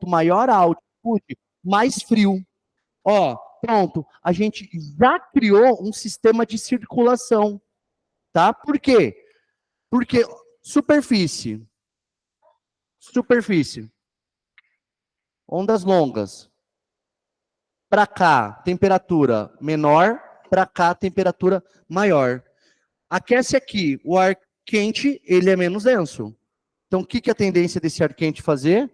quanto maior a altitude, mais frio. Ó, pronto, a gente já criou um sistema de circulação, tá? Por quê? Porque superfície, ondas longas. Para cá, temperatura menor, para cá, temperatura maior. Aquece aqui, o ar quente, ele é menos denso. Então, o que é a tendência desse ar quente fazer?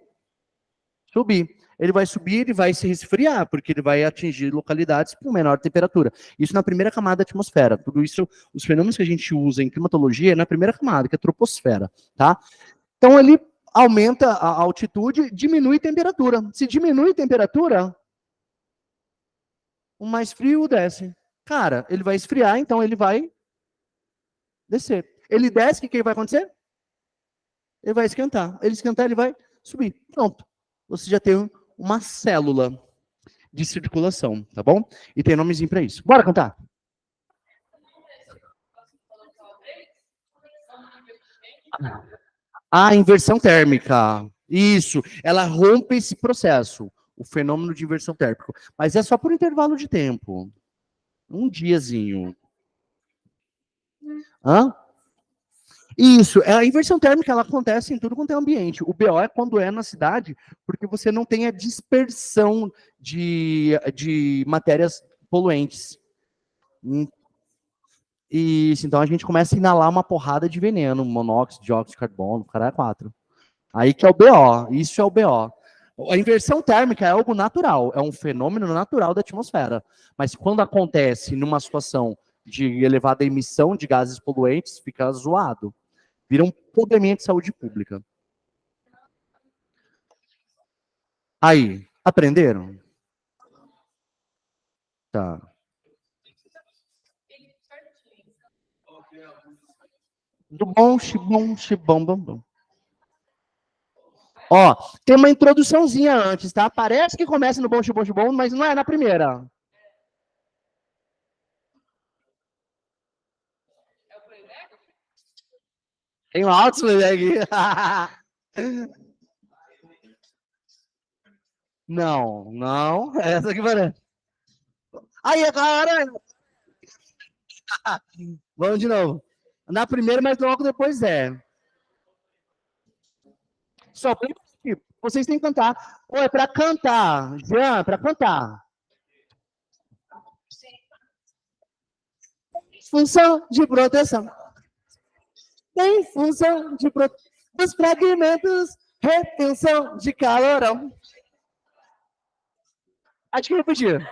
Subir. Ele vai subir, ele vai se resfriar, porque ele vai atingir localidades com menor temperatura. Isso na primeira camada da atmosfera. Tudo isso, os fenômenos que a gente usa em climatologia é na primeira camada, que é a troposfera, tá? Então, ele aumenta a altitude, diminui a temperatura. Se diminui a temperatura, o mais frio desce. Cara, ele vai esfriar, então ele vai descer. Ele desce, o que vai acontecer? Ele vai esquentar. Ele esquentar, ele vai subir. Pronto. Você já tem uma célula de circulação, tá bom? E tem nomezinho para isso. Bora cantar? A inversão térmica. Isso. Ela rompe esse processo. O fenômeno de inversão térmica. Mas é só por intervalo de tempo. Um diazinho. Hã? Isso, a inversão térmica ela acontece em tudo quanto é ambiente. O BO é quando é na cidade, porque você não tem a dispersão de matérias poluentes. Isso, então a gente começa a inalar uma porrada de veneno, monóxido, dióxido de carbono, caralho, 4. Aí que é o BO, isso é o BO. A inversão térmica é algo natural, é um fenômeno natural da atmosfera. Mas quando acontece numa situação de elevada emissão de gases poluentes, fica zoado. Vira um probleminha de saúde pública. Aí, aprenderam? Tá. Do bom, xibom, xibom, bom, bom. Ó, tem uma introduçãozinha antes, tá? Parece que começa no bom, xibom, xibom, mas não é na primeira. Tem um alto playback aqui. Não, não. Essa aqui parece. Aí, agora. Vamos de novo. Na primeira, mas logo depois é. Só vocês têm que cantar. Ou é para cantar. Jean, para cantar. Função de proteção. Tem função de proteção dos fragmentos, retenção de calorão. Acho que repetir.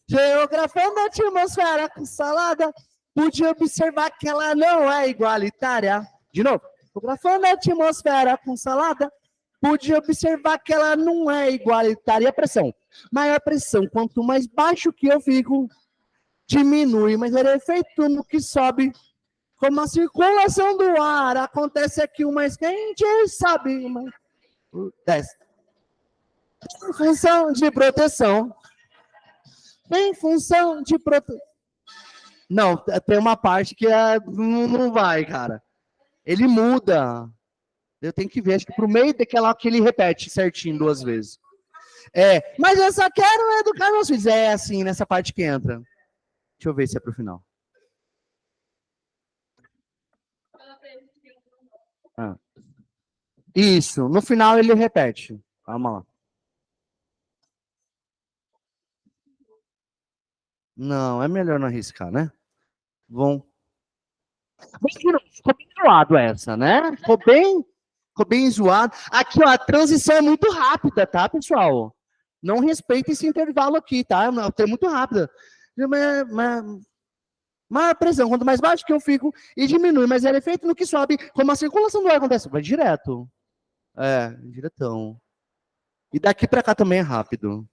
Geografando a atmosfera com salada, pude observar que ela não é igualitária. De novo. Geografando a atmosfera com salada, pude observar que ela não é igualitária. E a pressão? Maior pressão, quanto mais baixo que eu fico, diminui, mas ele é efeito no que sobe. Como a circulação do ar acontece aqui, o mais quente sobe, mas desce. Em função de proteção. Em função de proteção. Não, tem uma parte que não vai, cara. Ele muda. Eu tenho que ver, acho que pro meio daquela que ele repete certinho 2 vezes. Mas eu só quero educar meus filhos. É assim, nessa parte que entra. Deixa eu ver se é pro final. Isso, no final ele repete. Calma lá. Não, é melhor não arriscar, né? Ficou bem zoado essa, né? Ficou bem zoado. Aqui, ó, a transição é muito rápida, tá, pessoal? Não respeita esse intervalo aqui, tá? É muito rápida. Maior pressão, quanto mais baixo que eu fico, e diminui, mas é efeito no que sobe, como a circulação do ar acontece. Vai direto. Diretão. E daqui para cá também é rápido.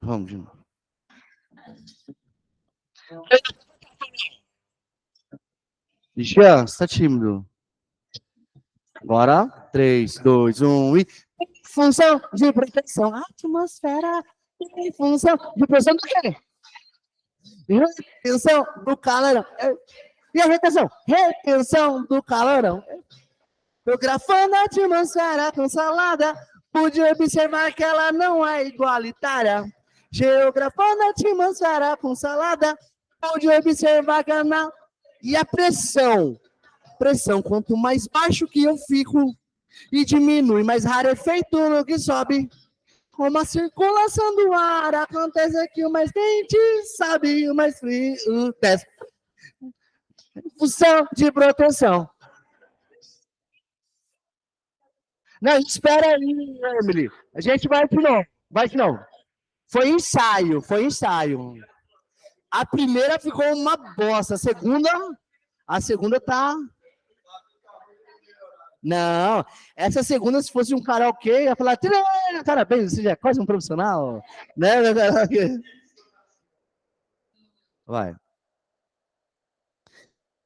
Vamos de novo. Jean, você tá tímido. Agora, 3, 2, 1 e... Função de proteção. Atmosfera. Função de proteção do quê? Retenção do calorão. E a retenção? Retenção do calorão. Geografando a atmosfera com salada, pude observar que ela não é igualitária. Geografando a atmosfera com salada, pude observar que ela não... E a pressão? Pressão, quanto mais baixo que eu fico, e diminui, mais rarefeito no que sobe. Como a circulação do ar acontece aqui, o mais quente sobe, o mais frio desce. Função de proteção. Não, espera aí, Emily. A gente vai de novo. Vai de novo. Foi ensaio, foi ensaio. A primeira ficou uma bosta. A segunda tá... Não, essa segunda, se fosse um karaokê, eu ia falar, parabéns, você já é quase um profissional, né? Vai.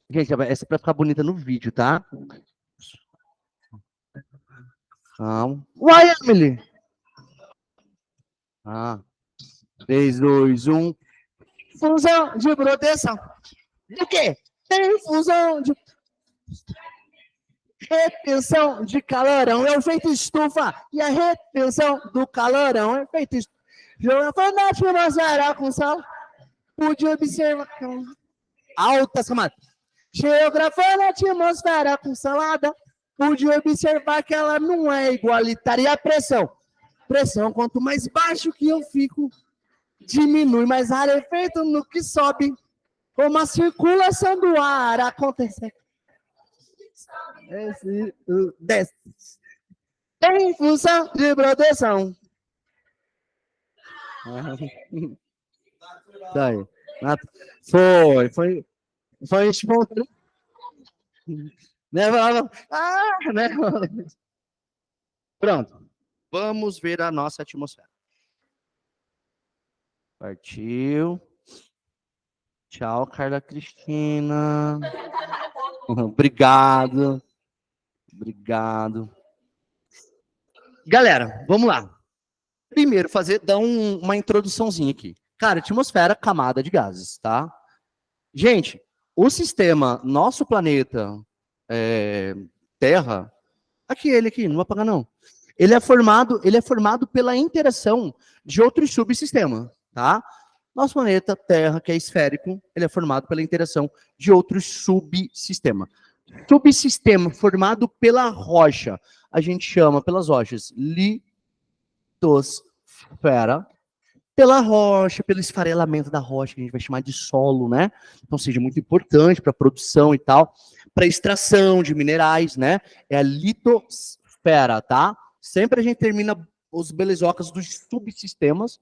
Gente, essa é pra ficar bonita no vídeo, tá? Calma. Vai, Emily! 3, 2, 1. Fusão de proteção. Do quê? Tem fusão de... Retenção de calorão é o efeito estufa. E a retenção do calorão é o efeito estufa. Jogando na atmosfera com sal, pude observar altas camadas. Geografando a atmosfera com salada, pude observar que ela não é igualitária. E a pressão? Pressão, quanto mais baixo que eu fico, diminui, mais rarefeito no que sobe. Como a circulação do ar acontece. Desce. Tem função de proteção. Daí. Foi espontâneo. Né? Né? Pronto. Vamos ver a nossa atmosfera. Partiu. Tchau, Carla Cristina. Obrigado. Obrigado. Galera, vamos lá. Primeiro, dar uma introduçãozinha aqui. Cara, atmosfera, camada de gases, tá? Gente, o sistema, nosso planeta, Terra, ele aqui, não vai apagar não. Ele é formado pela interação de outros subsistemas, tá? Nosso planeta, Terra, que é esférico, ele é formado pela interação de outros subsistemas. Subsistema formado pela rocha, a gente chama pelas rochas litosfera, pela rocha, pelo esfarelamento da rocha, que a gente vai chamar de solo, né? Então, seja muito importante para a produção e tal, para extração de minerais, né? É a litosfera, tá? Sempre a gente termina os belezocas dos subsistemas.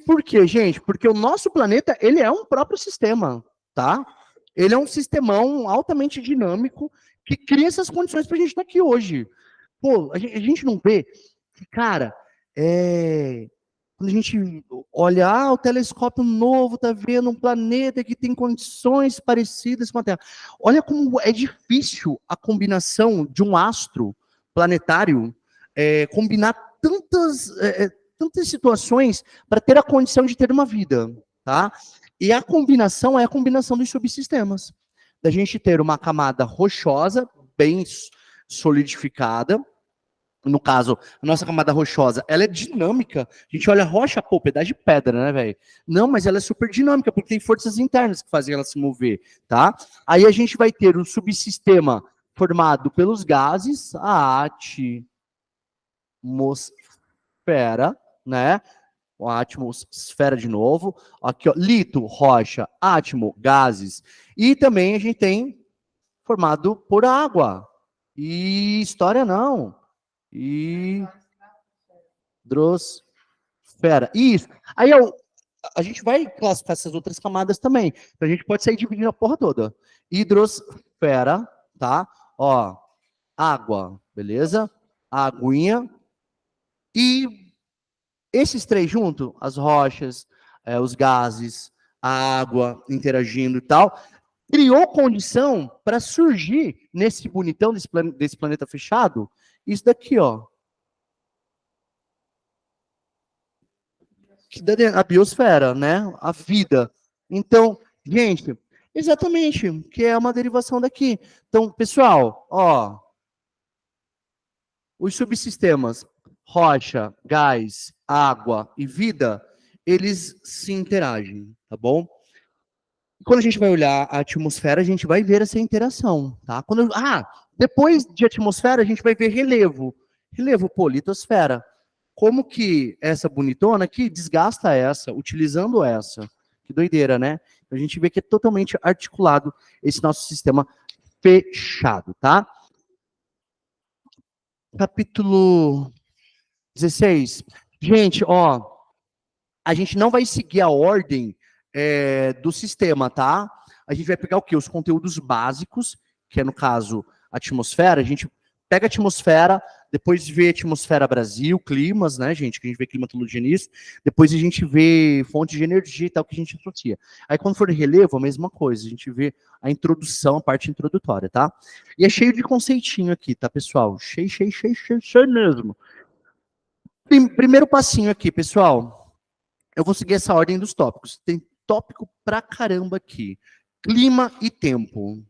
Por quê, gente? Porque o nosso planeta, ele é um próprio sistema, tá? Ele é um sistemão altamente dinâmico que cria essas condições para a gente estar aqui hoje. Pô, a gente não vê que, cara, quando a gente olha, o telescópio novo tá vendo um planeta que tem condições parecidas com a Terra. Olha como é difícil a combinação de um astro planetário combinar tantas situações para ter a condição de ter uma vida, tá? E a combinação é a combinação dos subsistemas. Da gente ter uma camada rochosa, bem solidificada. No caso, a nossa camada rochosa, ela é dinâmica. A gente olha a rocha, pô, pedaço de pedra, né, velho? Não, mas ela é super dinâmica, porque tem forças internas que fazem ela se mover, tá? Aí a gente vai ter um subsistema formado pelos gases, a atmosfera, né? A atmosfera de novo. Aqui, ó, lito, rocha, átomo, gases. E também a gente tem formado por água. E história não. Hidrosfera. Isso. Aí a gente vai classificar essas outras camadas também. Então a gente pode sair dividindo a porra toda. Hidrosfera, tá? Ó, água, beleza? Aguinha. E esses três juntos, as rochas, os gases, a água interagindo e tal, criou condição para surgir nesse bonitão desse planeta fechado, isso daqui, ó. A biosfera, né? A vida. Então, gente, exatamente, que é uma derivação daqui. Então, pessoal, ó, os subsistemas rocha, gás, água e vida, eles se interagem, tá bom? Quando a gente vai olhar a atmosfera, a gente vai ver essa interação, tá? Depois de atmosfera, a gente vai ver relevo. Relevo, pô, litosfera. Como que essa bonitona aqui desgasta essa, utilizando essa. Que doideira, né? A gente vê que é totalmente articulado esse nosso sistema fechado, tá? Capítulo 16. Gente, ó, a gente não vai seguir a ordem do sistema, tá? A gente vai pegar o quê? Os conteúdos básicos, que é, no caso, a atmosfera. A gente pega a atmosfera, depois vê a atmosfera Brasil, climas, né, gente? Que a gente vê climatologia nisso. Depois a gente vê fontes de energia e tal, que a gente associa. Aí, quando for relevo, a mesma coisa. A gente vê a introdução, a parte introdutória, tá? E é cheio de conceitinho aqui, tá, pessoal? Cheio mesmo. Primeiro passinho aqui, pessoal. Eu vou seguir essa ordem dos tópicos. Tem tópico pra caramba aqui. Clima e tempo.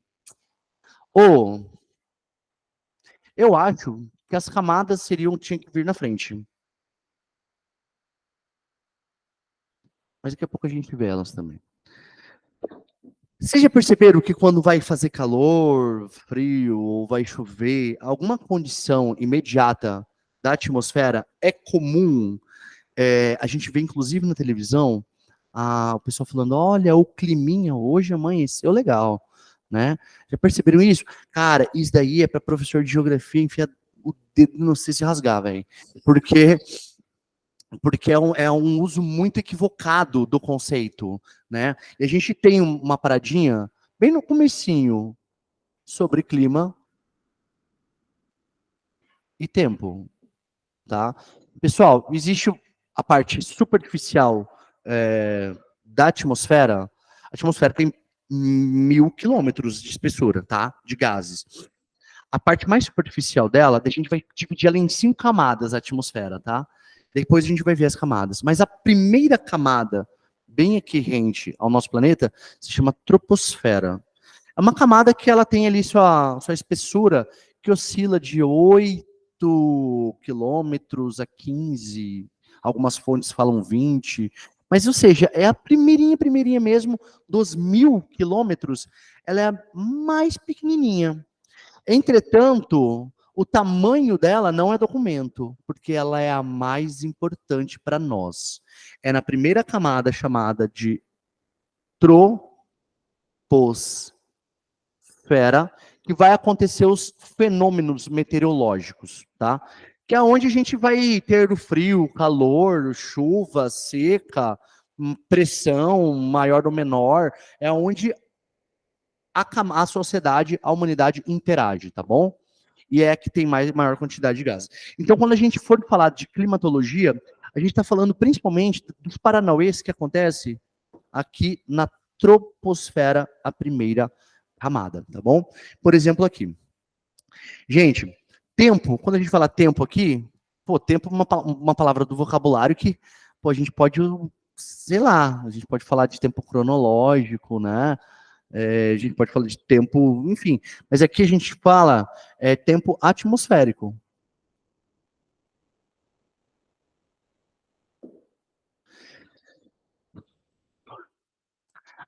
Eu acho que as camadas tinham que vir na frente. Mas daqui a pouco a gente vê elas também. Vocês já perceberam que quando vai fazer calor, frio, ou vai chover, alguma condição imediata da atmosfera é comum? A gente vê, inclusive, na televisão, o pessoal falando, olha, o climinha hoje amanheceu legal, né? Já perceberam isso? Cara, isso daí é para professor de geografia enfiar o dedo, não sei se rasgar, velho. Porque é um uso muito equivocado do conceito, né? E a gente tem uma paradinha bem no comecinho sobre clima e tempo, tá? Pessoal, existe a parte superficial da atmosfera. A atmosfera tem 1.000 quilômetros de espessura, tá? De gases. A parte mais superficial dela, a gente vai dividir ela em 5 camadas, a atmosfera, tá? Depois a gente vai ver as camadas. Mas a primeira camada, bem aqui rente ao nosso planeta, se chama troposfera. É uma camada que ela tem ali sua espessura, que oscila de 8 quilômetros a 15. Algumas fontes falam 20. Mas, ou seja, é a primeirinha mesmo, dos 1.000 quilômetros, ela é a mais pequenininha. Entretanto, o tamanho dela não é documento, porque ela é a mais importante para nós. É na primeira camada chamada de troposfera que vai acontecer os fenômenos meteorológicos, tá? Que é onde a gente vai ter o frio, calor, chuva, seca, pressão maior ou menor, é onde a sociedade, a humanidade interage, tá bom? E é que tem maior quantidade de gases. Então, quando a gente for falar de climatologia, a gente está falando principalmente dos paranauês que acontece aqui na troposfera, a primeira camada, tá bom? Por exemplo, aqui. Gente, tempo, quando a gente fala tempo aqui, tempo é uma palavra do vocabulário que, a gente pode, sei lá, a gente pode falar de tempo cronológico, né? A gente pode falar de tempo, enfim. Mas aqui a gente fala tempo atmosférico.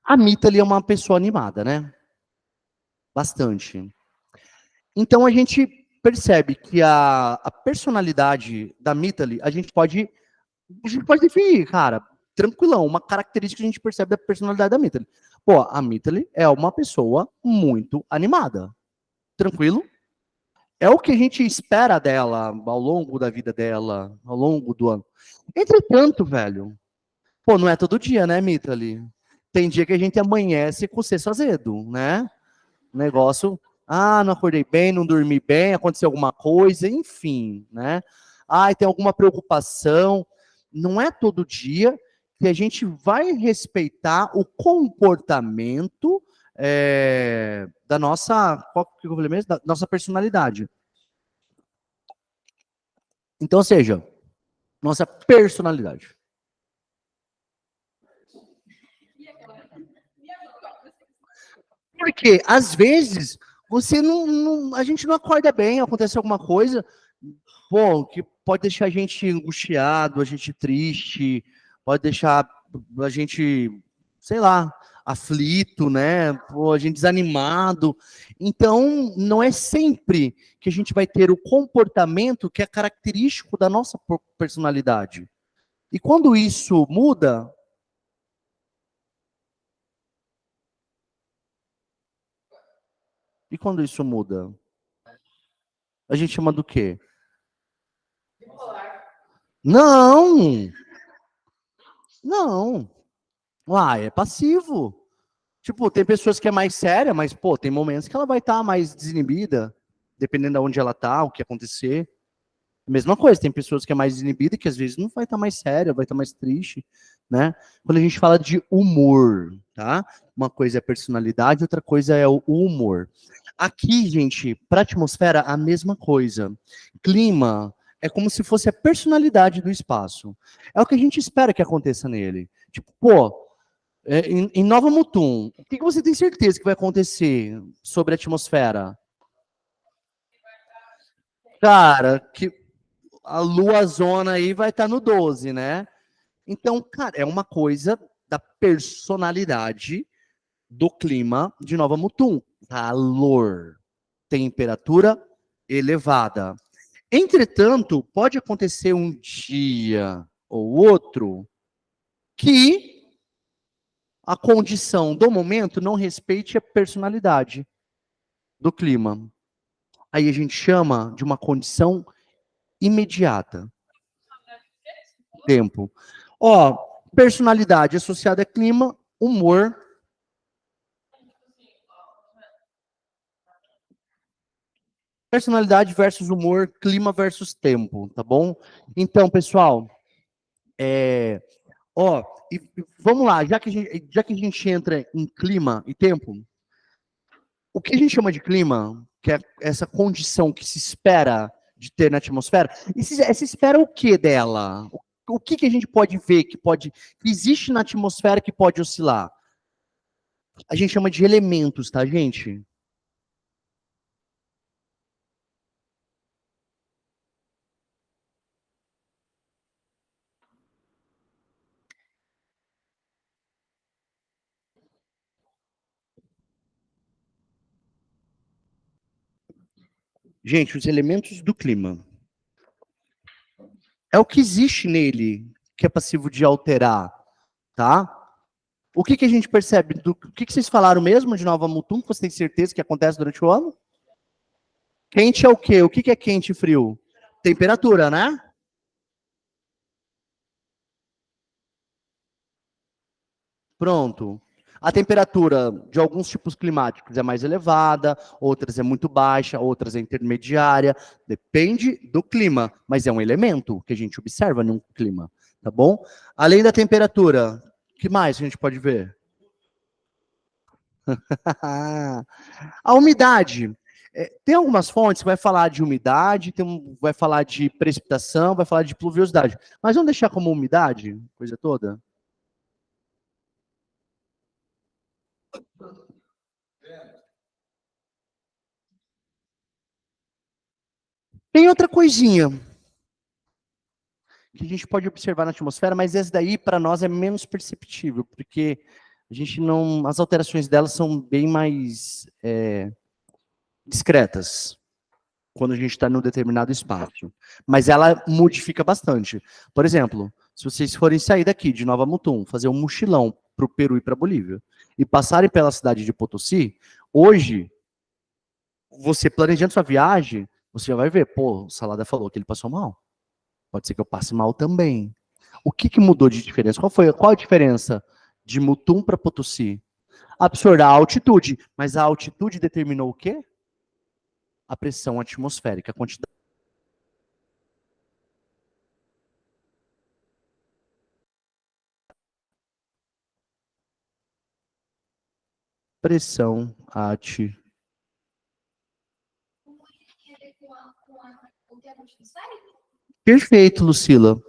A Mitali é uma pessoa animada, né? Bastante. Então a gente percebe que a personalidade da Mitali, a gente pode definir, cara, tranquilão, uma característica que a gente percebe da personalidade da Mitali. Pô, a Mitali é uma pessoa muito animada. Tranquilo? É o que a gente espera dela ao longo da vida dela, ao longo do ano. Entretanto, velho, não é todo dia, né, Mitali? Tem dia que a gente amanhece com o sexto azedo, né? Negócio, não acordei bem, não dormi bem, aconteceu alguma coisa, enfim, né? Tem alguma preocupação. Não é todo dia que a gente vai respeitar o comportamento da nossa, qual que eu falei mesmo? Da nossa personalidade. Então, ou seja, nossa personalidade. Porque, às vezes, você a gente não acorda bem, acontece alguma coisa, bom, que pode deixar a gente angustiado, a gente triste, pode deixar a gente, sei lá, aflito, né? Pô, a gente desanimado. Então, não é sempre que a gente vai ter o comportamento que é característico da nossa personalidade. E quando isso muda, a gente chama do quê? Não, não. Ah, é passivo. Tipo, tem pessoas que é mais séria, mas, pô, tem momentos que ela vai estar mais desinibida, dependendo de onde ela tá, o que acontecer. Mesma coisa, tem pessoas que é mais desinibida que às vezes não vai estar mais séria, vai estar mais triste, né? Quando a gente fala de humor, tá? Uma coisa é personalidade, outra coisa é o humor. Aqui, gente, para a atmosfera, a mesma coisa. Clima é como se fosse a personalidade do espaço. É o que a gente espera que aconteça nele. Tipo, pô, em Nova Mutum, o que você tem certeza que vai acontecer sobre a atmosfera? Cara, que a lua zona aí vai estar no 12, né? Então, cara, é uma coisa da personalidade do clima de Nova Mutum. Calor, temperatura elevada. Entretanto, pode acontecer um dia ou outro que a condição do momento não respeite a personalidade do clima. Aí a gente chama de uma condição imediata. Tempo. Ó, personalidade associada a clima, humor. Personalidade versus humor, clima versus tempo, tá bom? Então, pessoal, ó, vamos lá, já que a gente entra em clima e tempo, o que a gente chama de clima, que é essa condição que se espera de ter na atmosfera, e se espera o que dela? O que a gente pode ver que existe na atmosfera que pode oscilar? A gente chama de elementos, tá, gente? Gente, os elementos do clima. É o que existe nele que é passivo de alterar, tá? O que a gente percebe? O que vocês falaram mesmo de Nova Mutum, que você tem certeza que acontece durante o ano? Quente é o quê? O que é quente e frio? Temperatura, né? Pronto. A temperatura de alguns tipos climáticos é mais elevada, outras é muito baixa, outras é intermediária. Depende do clima, mas é um elemento que a gente observa num clima, tá bom? Além da temperatura, o que mais a gente pode ver? A umidade. Tem algumas fontes que vai falar de umidade, vai falar de precipitação, vai falar de pluviosidade. Mas vamos deixar como umidade, coisa toda? Tem outra coisinha que a gente pode observar na atmosfera, mas essa daí para nós é menos perceptível, porque a gente não, as alterações delas são bem mais discretas quando a gente está num determinado espaço. Mas ela modifica bastante. Por exemplo, se vocês forem sair daqui de Nova Mutum, fazer um mochilão para o Peru e para a Bolívia, e passarem pela cidade de Potosí, hoje, você planejando sua viagem, você já vai ver, pô, o Salada falou que ele passou mal. Pode ser que eu passe mal também. O que mudou de diferença? Qual a diferença de Mutum para Potosí? Absorver a altitude, mas a altitude determinou o quê? A pressão atmosférica, a quantidade de pressão atmosférica. Perfeito, Lucila.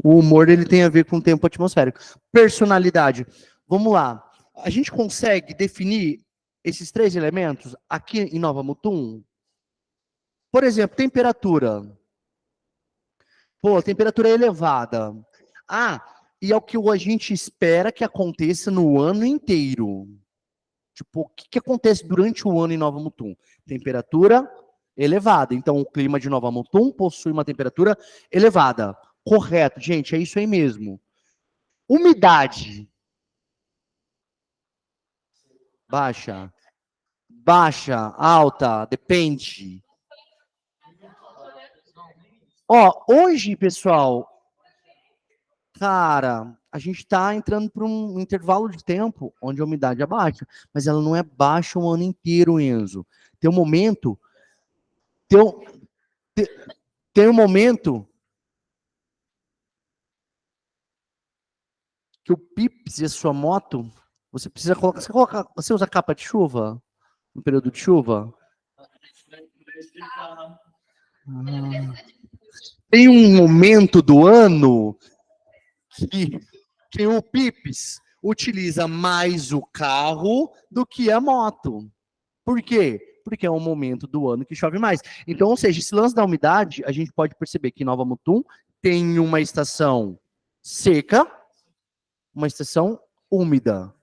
O humor ele tem a ver com o tempo atmosférico. Personalidade. Vamos lá. A gente consegue definir esses 3 elementos aqui em Nova Mutum? Por exemplo, temperatura. Pô, temperatura elevada. Ah, e é o que a gente espera que aconteça no ano inteiro. Tipo, o que acontece durante o ano em Nova Mutum? Temperatura elevada. Então, o clima de Nova Mutum possui uma temperatura elevada. Correto, gente, é isso aí mesmo. Umidade. Baixa. Baixa, alta, depende. Ó, hoje, pessoal, cara, a gente está entrando para um intervalo de tempo onde a umidade é baixa, mas ela não é baixa o ano inteiro, Enzo. Tem um momento, tem um, te- tem um momento que o Pips e a sua moto, você precisa colocar, você usa capa de chuva no período de chuva? Ah. Tem um momento do ano que, que o Pips utiliza mais o carro do que a moto. Por quê? Porque é um momento do ano que chove mais. Então, ou seja, esse lance da umidade, a gente pode perceber que Nova Mutum tem uma estação seca, uma estação úmida.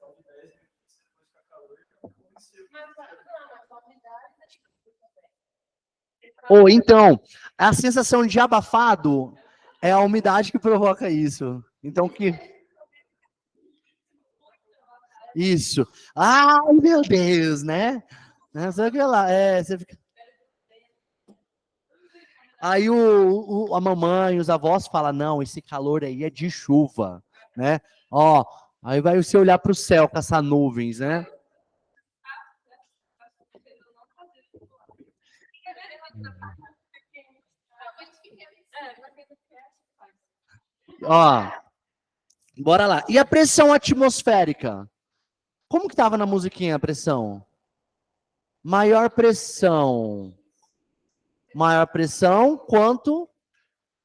Ou então, a sensação de abafado é a umidade que provoca isso. Então, que isso. Ai, meu Deus, né? Não sei o que lá. Você fica... Aí a mamãe, os avós falam, não, esse calor aí é de chuva, né? Ó, aí vai você olhar para o céu com essas nuvens, né? Ó, bora lá. E a pressão atmosférica? Como que tava na musiquinha a pressão? Maior pressão. Maior pressão, quanto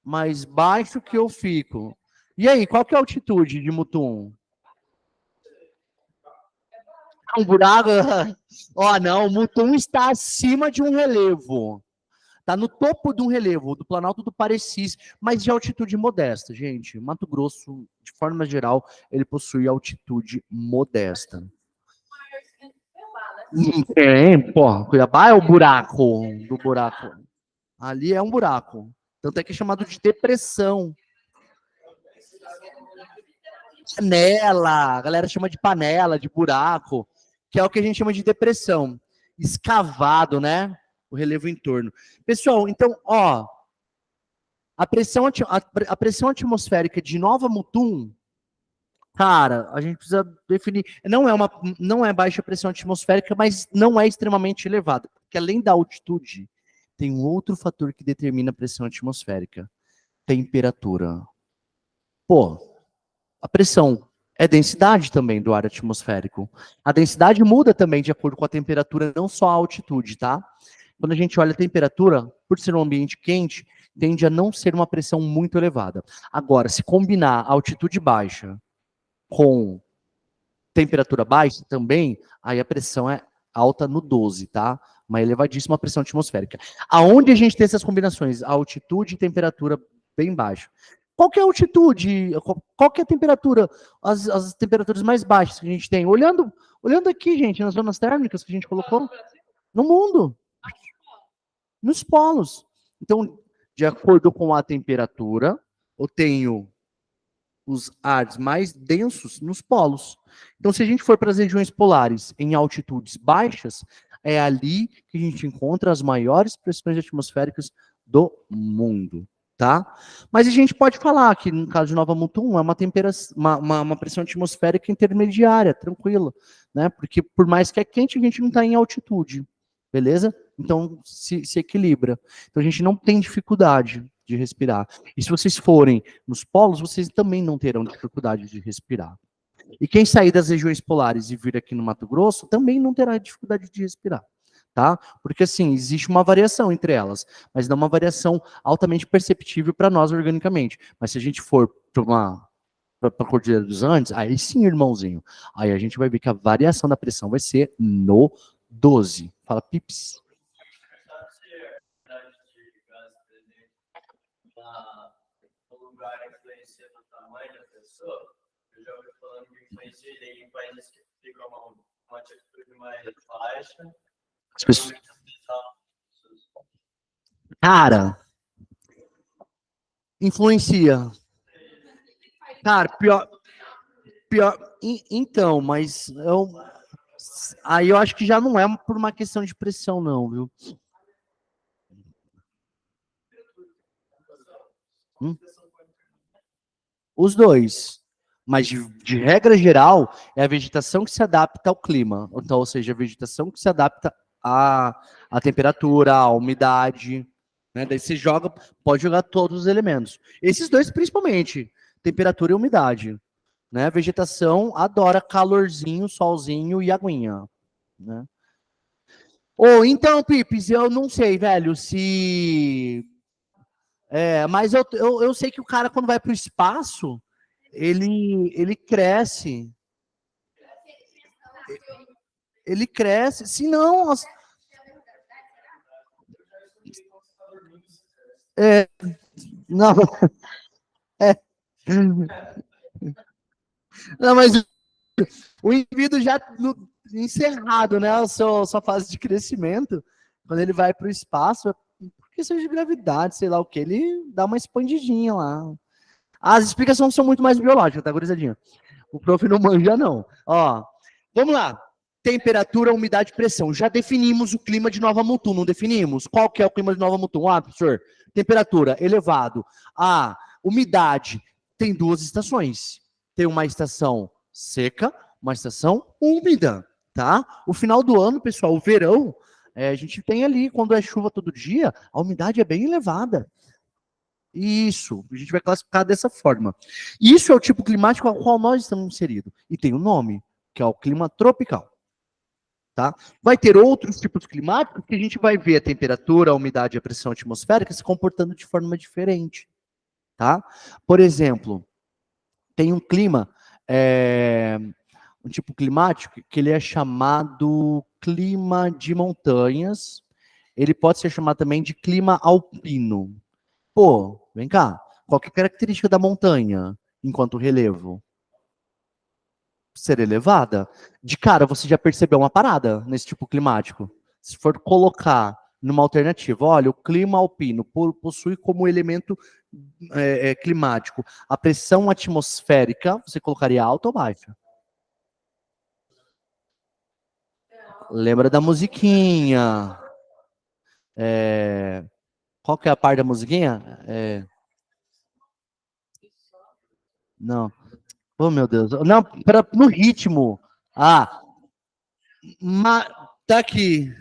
mais baixo que eu fico. E aí, qual que é a altitude de Mutum? Um buraco? Ó, não, o Mutum está acima de um relevo. Está no topo de um relevo, do Planalto do Parecis, mas de altitude modesta, gente. Mato Grosso, de forma geral, ele possui altitude modesta. Tem, pô, Cuiabá é o buraco do buraco. Ali é um buraco. Tanto é que é chamado de depressão. Panela, a galera chama de panela, de buraco, que é o que a gente chama de depressão. Escavado, né? O relevo em torno. Pessoal, então, ó, a pressão atmosférica de Nova Mutum, cara, a gente precisa definir. Não é baixa pressão atmosférica, mas não é extremamente elevada. Porque além da altitude, tem um outro fator que determina a pressão atmosférica: temperatura. Pô, a pressão é densidade também do ar atmosférico. A densidade muda também de acordo com a temperatura, não só a altitude, tá? Quando a gente olha a temperatura, por ser um ambiente quente, tende a não ser uma pressão muito elevada. Agora, se combinar altitude baixa com temperatura baixa também, aí a pressão é alta no 12, tá? Uma elevadíssima pressão atmosférica. Aonde a gente tem essas combinações? Altitude e temperatura bem baixa. Qual que é a altitude? Qual que é a temperatura? As temperaturas mais baixas que a gente tem? Olhando aqui, gente, nas zonas térmicas que a gente colocou, no mundo, nos polos. Então, de acordo com a temperatura, eu tenho os ares mais densos nos polos. Então, se a gente for para as regiões polares em altitudes baixas, é ali que a gente encontra as maiores pressões atmosféricas do mundo, tá? Mas a gente pode falar que, no caso de Nova Mutum, é uma pressão atmosférica intermediária, tranquila, né? Porque por mais que é quente, a gente não está em altitude, beleza? Então, se equilibra. Então, a gente não tem dificuldade de respirar. E se vocês forem nos polos, vocês também não terão dificuldade de respirar. E quem sair das regiões polares e vir aqui no Mato Grosso também não terá dificuldade de respirar, tá? Porque assim, existe uma variação entre elas, mas não uma variação altamente perceptível para nós organicamente. Mas se a gente for para para a Cordilheira dos Andes, aí sim, irmãozinho. Aí a gente vai ver que a variação da pressão vai ser no 12. Fala, Pips. Eu já ouvi falando que influencia em países que ficam uma altitude mais baixa. Cara, influencia. Cara, então, mas aí eu acho que já não é por uma questão de pressão, não, viu? Os dois. Mas, de regra geral, é a vegetação que se adapta ao clima. Então, ou seja, a vegetação que se adapta à temperatura, à umidade. Né? Daí você joga, pode jogar todos os elementos. Esses dois, principalmente, temperatura e umidade. Né? A vegetação adora calorzinho, solzinho e aguinha. Né? Ou então, Pipes, eu não sei, velho, se... mas eu sei que o cara, quando vai para o espaço, ele cresce. Ele cresce. Se não... Não, não, mas o indivíduo já encerrado, né? Sua fase de crescimento, quando ele vai para o espaço, por questão de gravidade, sei lá o que, ele dá uma expandidinha lá. As explicações são muito mais biológicas, tá, gurizadinha? O prof não manja, não. Ó, vamos lá. Temperatura, umidade e pressão. Já definimos o clima de Nova Mutum, não definimos? Qual que é o clima de Nova Mutum? Ah, professor, temperatura, elevado. Ah, umidade. Tem duas estações. Tem uma estação seca, uma estação úmida, tá? O final do ano, pessoal, o verão, a gente tem ali, quando é chuva todo dia, a umidade é bem elevada. Isso, a gente vai classificar dessa forma. Isso é o tipo climático ao qual nós estamos inseridos. E tem um nome, que é o clima tropical. Tá? Vai ter outros tipos climáticos que a gente vai ver a temperatura, a umidade e a pressão atmosférica se comportando de forma diferente. Tá? Por exemplo, tem um clima, um tipo climático que ele é chamado clima de montanhas. Ele pode ser chamado também de clima alpino. Pô, vem cá. Qual que é a característica da montanha enquanto relevo? Ser elevada. De cara, você já percebeu uma parada nesse tipo climático? Se for colocar numa alternativa, olha, o clima alpino possui como elemento climático a pressão atmosférica, você colocaria alta ou baixa? Lembra da musiquinha? Qual que é a parte da musiquinha? Não. Oh, meu Deus. Não, no ritmo. Ah, tá aqui.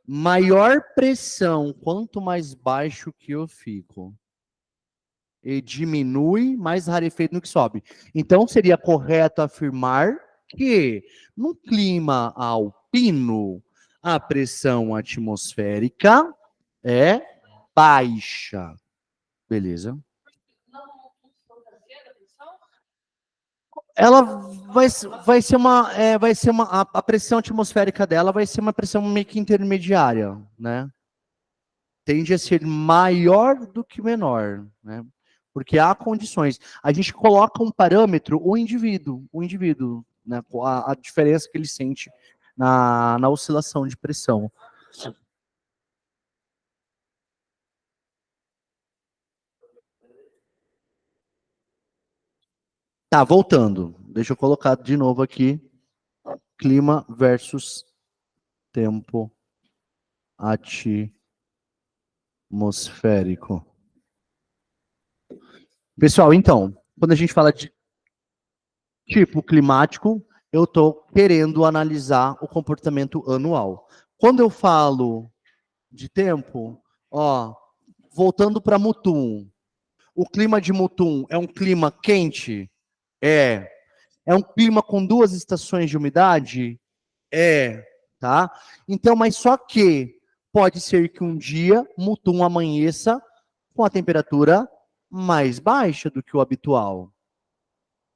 Maior pressão, quanto mais baixo que eu fico. E diminui, mais rarefeito no que sobe. Então, seria correto afirmar que, no clima alpino, a pressão atmosférica é baixa. Beleza? Ela vai ser uma, a pressão atmosférica dela vai ser uma pressão meio que intermediária, né? Tende a ser maior do que menor, né? Porque há condições. A gente coloca um parâmetro, o indivíduo, né? A diferença que ele sente na oscilação de pressão. Tá, voltando. Deixa eu colocar de novo aqui. Clima versus tempo atmosférico. Pessoal, então, quando a gente fala de tipo climático, eu estou querendo analisar o comportamento anual. Quando eu falo de tempo, ó, voltando para Mutum, o clima de Mutum é um clima quente? É. É um clima com duas estações de umidade? É, tá? Então, mas só que pode ser que um dia Mutum amanheça com a temperatura mais baixa do que o habitual.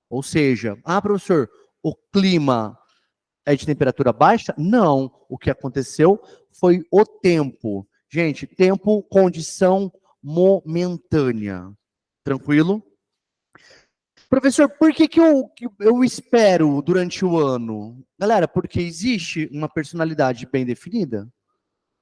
Ou seja, professor, o clima é de temperatura baixa? Não. O que aconteceu foi o tempo. Gente, tempo, condição momentânea. Tranquilo? Professor, por que eu espero durante o ano? Galera, porque existe uma personalidade bem definida,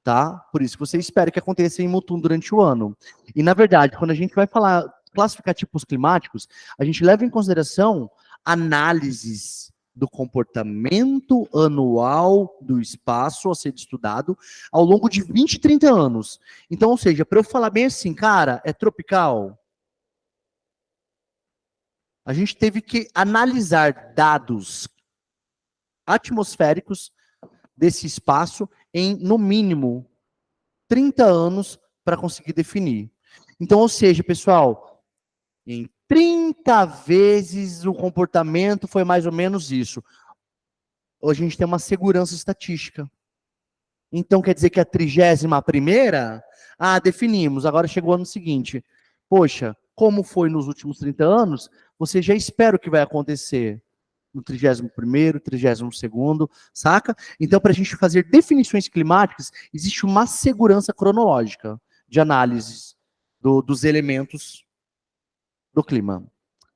tá? Por isso que você espera que aconteça em Mutum durante o ano. E, na verdade, quando a gente vai falar, classificar tipos climáticos, a gente leva em consideração análises do comportamento anual do espaço a ser estudado ao longo de 20, 30 anos. Então, ou seja, para eu falar bem assim, cara, é tropical, a gente teve que analisar dados atmosféricos desse espaço em, no mínimo, 30 anos para conseguir definir. Então, ou seja, pessoal, em 30 vezes o comportamento foi mais ou menos isso. Hoje a gente tem uma segurança estatística. Então, quer dizer que a 31ª, definimos, agora chegou o ano seguinte. Poxa, como foi nos últimos 30 anos, você já espera o que vai acontecer no 31º, 32º, saca? Então, para a gente fazer definições climáticas, existe uma segurança cronológica de análise dos elementos do clima.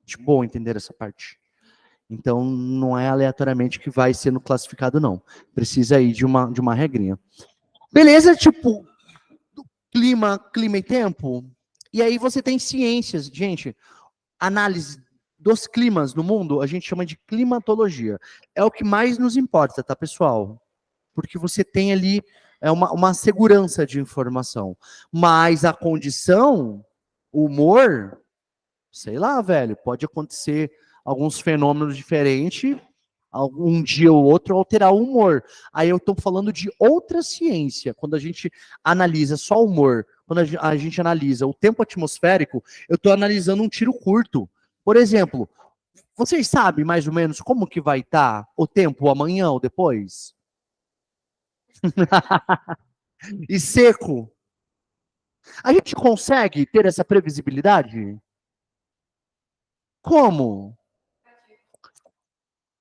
Acho bom entender essa parte. Então, não é aleatoriamente que vai sendo classificado, não. Precisa aí de uma regrinha. Beleza, tipo, clima e tempo. E aí você tem ciências, gente, análise dos climas no mundo, a gente chama de climatologia. É o que mais nos importa, tá, pessoal? Porque você tem ali uma segurança de informação. Mas a condição, o humor, sei lá, velho, pode acontecer alguns fenômenos diferentes, algum dia ou outro alterar o humor. Aí eu estou falando de outra ciência. Quando a gente analisa só o humor, quando a gente analisa o tempo atmosférico, eu estou analisando um tiro curto. Por exemplo, vocês sabem mais ou menos como que vai estar o tempo amanhã ou depois? E seco. A gente consegue ter essa previsibilidade? Como?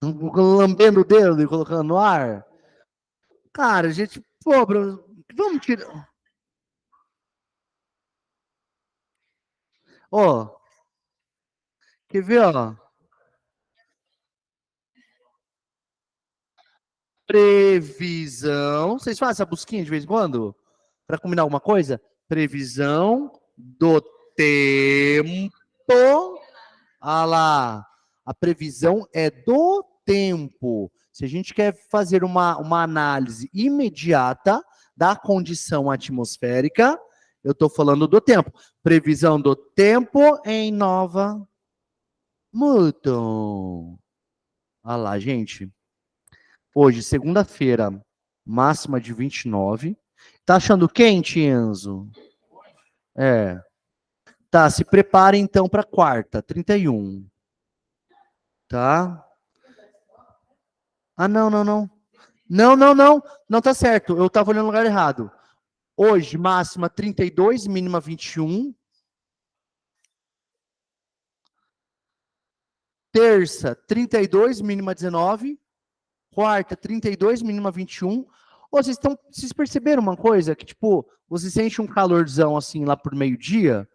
Lambendo o dedo e colocando no ar? Cara, a gente, pô, vamos tirar. Ó, quer ver, ó? Previsão. Vocês fazem essa busquinha de vez em quando? Para combinar alguma coisa? Previsão do tempo. Ah lá. A previsão é do tempo. Se a gente quer fazer uma análise imediata da condição atmosférica, eu estou falando do tempo. Previsão do tempo em Nova Mutum. Ah lá, gente. Hoje, segunda-feira, máxima de 29. Tá achando quente, Enzo? É. Tá, se prepare então para quarta, 31. Tá? Não, não, não. Não, não, não. Não tá certo. Eu tava olhando no lugar errado. Hoje, máxima 32, mínima 21. Terça, 32, mínima 19. Quarta, 32, mínima 21. Ô, vocês perceberam uma coisa? Que, tipo, você sente um calorzão assim lá por meio-dia,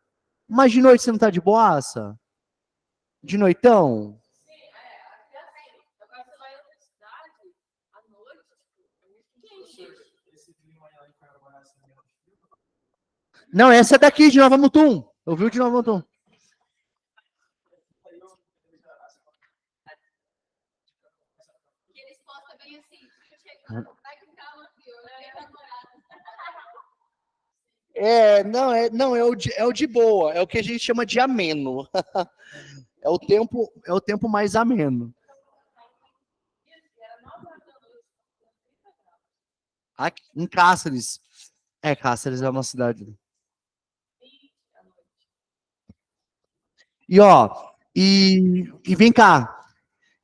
mas de noite você não tá de boaça? De noitão? Não, essa é daqui de Nova Mutum. Ouviu de Nova Mutum? Não, é o de boa, é o que a gente chama de ameno. É o tempo mais ameno. Aqui, em Cáceres. Cáceres é uma cidade. E vem cá.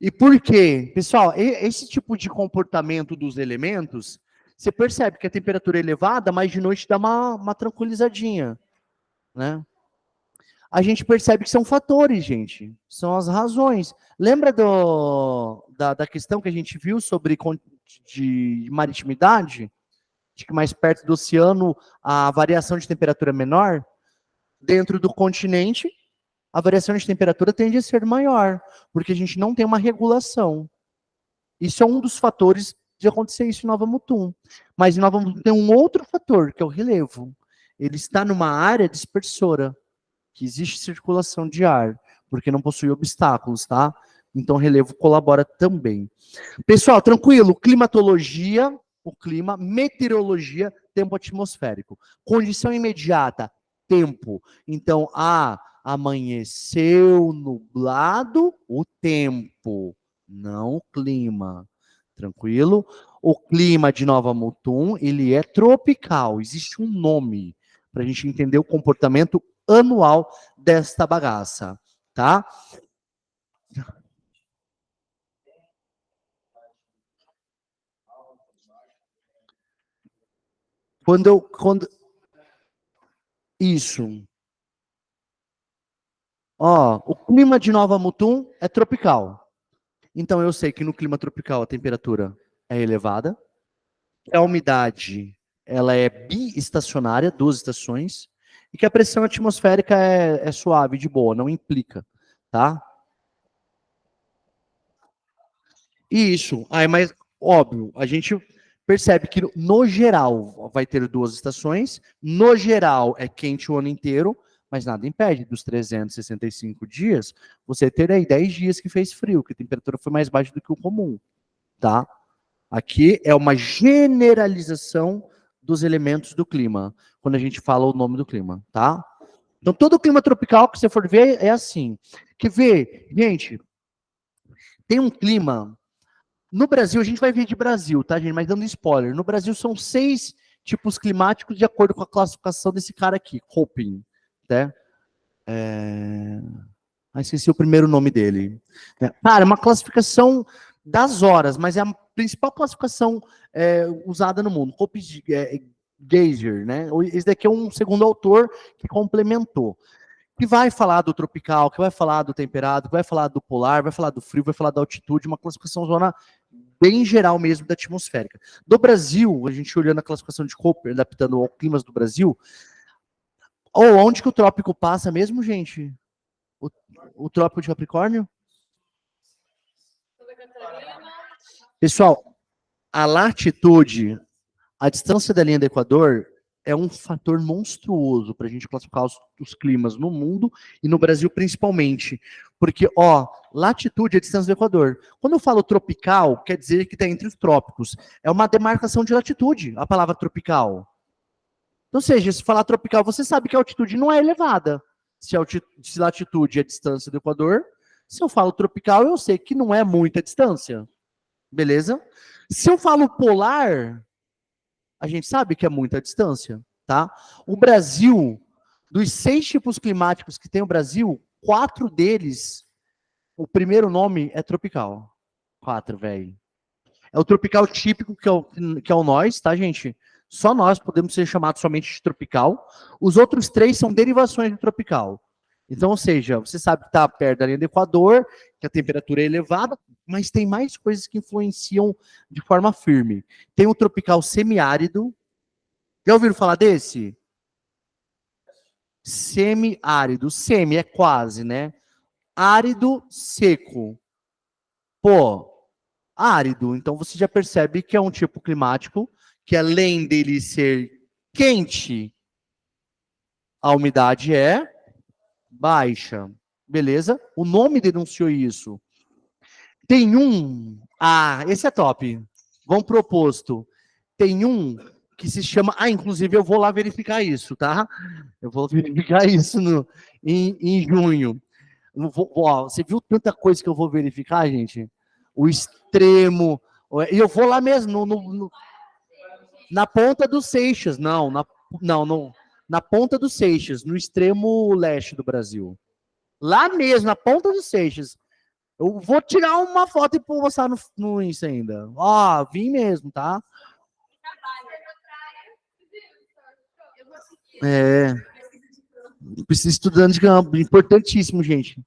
E por quê? Pessoal, esse tipo de comportamento dos elementos, você percebe que a temperatura é elevada, mas de noite dá uma tranquilizadinha, né? a gente percebe que são fatores, gente. São as razões. Lembra da questão que a gente viu sobre de maritimidade? De que mais perto do oceano a variação de temperatura é menor? Dentro do continente, a variação de temperatura tende a ser maior, porque a gente não tem uma regulação. Isso é um dos fatores de acontecer isso em Nova Mutum. Mas em Nova Mutum tem um outro fator, que é o relevo. Ele está numa área dispersora, que existe circulação de ar, porque não possui obstáculos, tá? Então o relevo colabora também. Pessoal, tranquilo, climatologia, o clima, meteorologia, tempo atmosférico. Condição imediata, tempo. Então, amanheceu nublado, o tempo, não o clima. Tranquilo? O clima de Nova Mutum, ele é tropical, existe um nome para a gente entender o comportamento anual desta bagaça, tá? Quando isso, ó, o clima de Nova Mutum é tropical. Então eu sei que no clima tropical a temperatura é elevada, a umidade ela é biestacionária, 2 estações, e que a pressão atmosférica é suave, de boa, não implica, tá? Isso, aí, mas óbvio, a gente percebe que no geral vai ter 2 estações, no geral é quente o ano inteiro, mas nada impede dos 365 dias você ter aí 10 dias que fez frio, que a temperatura foi mais baixa do que o comum, tá? Aqui é uma generalização dos elementos do clima, quando a gente fala o nome do clima, tá? Então todo o clima tropical que você for ver é assim. Que vê, gente, tem um clima. No Brasil, a gente vai ver de Brasil, tá, gente? Mas dando spoiler. No Brasil são 6 tipos climáticos de acordo com a classificação desse cara aqui, Köppen, né? Esqueci o primeiro nome dele. Cara, é uma classificação das horas, mas é a principal classificação usada no mundo. Köppen Geiger, né? Esse daqui é um segundo autor que complementou. Que vai falar do tropical, que vai falar do temperado, que vai falar do polar, vai falar do frio, vai falar da altitude, uma classificação zona bem geral mesmo da atmosférica. Do Brasil, a gente olhando a classificação de Köppen, adaptando ao clima do Brasil, onde que o trópico passa mesmo, gente? O trópico de Capricórnio? Pessoal, a latitude, a distância da linha do Equador é um fator monstruoso para a gente classificar os climas no mundo e no Brasil principalmente. Porque, ó, latitude é a distância do Equador. Quando eu falo tropical, quer dizer que está entre os trópicos. É uma demarcação de latitude, a palavra tropical. Ou seja, se falar tropical, você sabe que a altitude não é elevada. Se latitude é a distância do Equador, se eu falo tropical, eu sei que não é muita distância. Beleza? Se eu falo polar, a gente sabe que é muita distância, tá? O Brasil, dos 6 tipos climáticos que tem o Brasil, 4 deles, o primeiro nome é tropical. 4, velho. É o tropical típico, que é o nós, tá, gente? Só nós podemos ser chamados somente de tropical. Os outros 3 são derivações do tropical. Então, ou seja, você sabe que está perto da linha do Equador, que a temperatura é elevada, mas tem mais coisas que influenciam de forma firme. Tem o tropical semiárido. Já ouviram falar desse? Semiárido. Semi é quase, né? Árido, seco. Pô, árido. Então você já percebe que é um tipo climático que, além dele ser quente, a umidade é baixa. Beleza? O nome denunciou isso. Tem um. Esse é top. Vamos pro oposto. Tem um que se chama. Inclusive eu vou lá verificar isso, tá? Eu vou verificar isso em junho. Você viu tanta coisa que eu vou verificar, gente? O extremo. E eu vou lá mesmo, na ponta dos Seixas. Não, na ponta dos Seixas, no extremo leste do Brasil. Lá mesmo, na ponta dos Seixas. Eu vou tirar uma foto e postar no Insta ainda. Ó, vim mesmo, tá? É. Precisa de estudante de campo, importantíssimo, gente.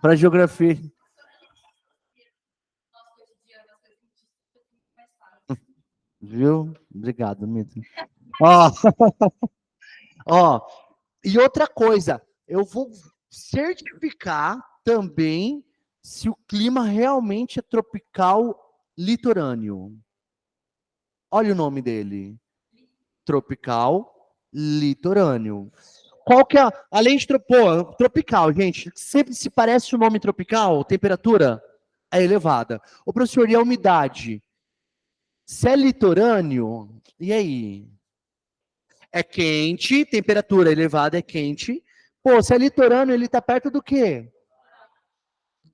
Para geografia. Viu? Obrigado, Mito. Ó, ó, e outra coisa, eu vou certificar também se o clima realmente é tropical litorâneo. Olha o nome dele. Tropical litorâneo. Qual que é, além de tropical, gente, sempre se parece o nome tropical, temperatura é elevada. Ô, professor, e a umidade? Se é litorâneo, e aí? É quente, temperatura elevada é quente. Pô, se é litorâneo, ele tá perto do quê?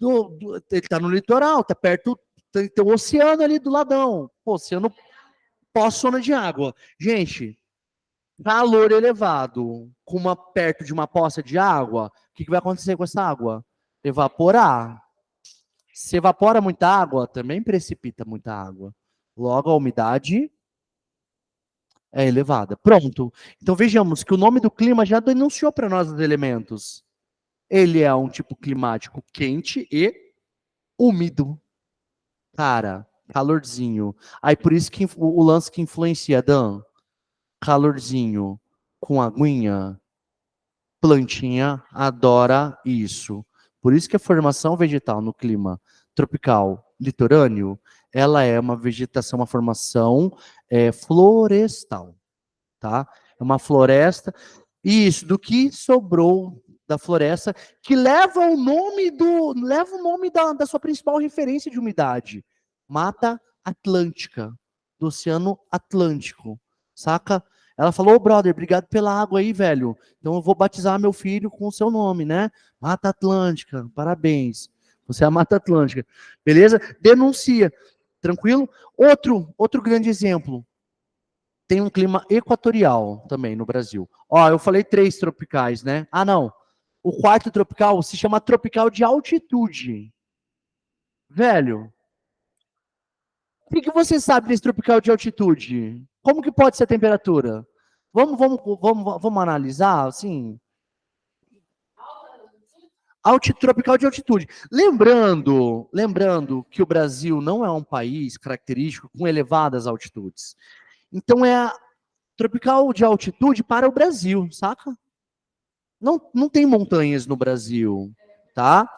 Ele tá no litoral, tá perto, tem o oceano ali do ladão. Pô, oceano pós-zona de água. Gente, calor elevado, perto de uma poça de água, o que vai acontecer com essa água? Evaporar. Se evapora muita água, também precipita muita água. Logo, a umidade é elevada. Pronto. Então vejamos que o nome do clima já denunciou para nós os elementos. Ele é um tipo climático quente e úmido. Cara, calorzinho. Aí por isso que o lance que influencia, Dan, calorzinho com aguinha, plantinha adora isso. Por isso que a formação vegetal no clima tropical litorâneo, ela é uma vegetação, uma formação florestal, tá? É uma floresta, isso, do que sobrou da floresta, que leva o nome da sua principal referência de umidade, Mata Atlântica, do Oceano Atlântico, saca? Ela falou, ô brother, obrigado pela água aí, velho. Então eu vou batizar meu filho com o seu nome, né? Mata Atlântica, parabéns. Você é a Mata Atlântica. Beleza? Denuncia. Tranquilo? Outro grande exemplo. Tem um clima equatorial também no Brasil. Ó, eu falei 3 tropicais, né? Ah, não. O quarto tropical se chama tropical de altitude. Velho, o que você sabe desse tropical de altitude? Como que pode ser a temperatura? Vamos analisar, assim. Tropical de altitude. Lembrando que o Brasil não é um país característico com elevadas altitudes. Então é tropical de altitude para o Brasil, saca? Não tem montanhas no Brasil, tá?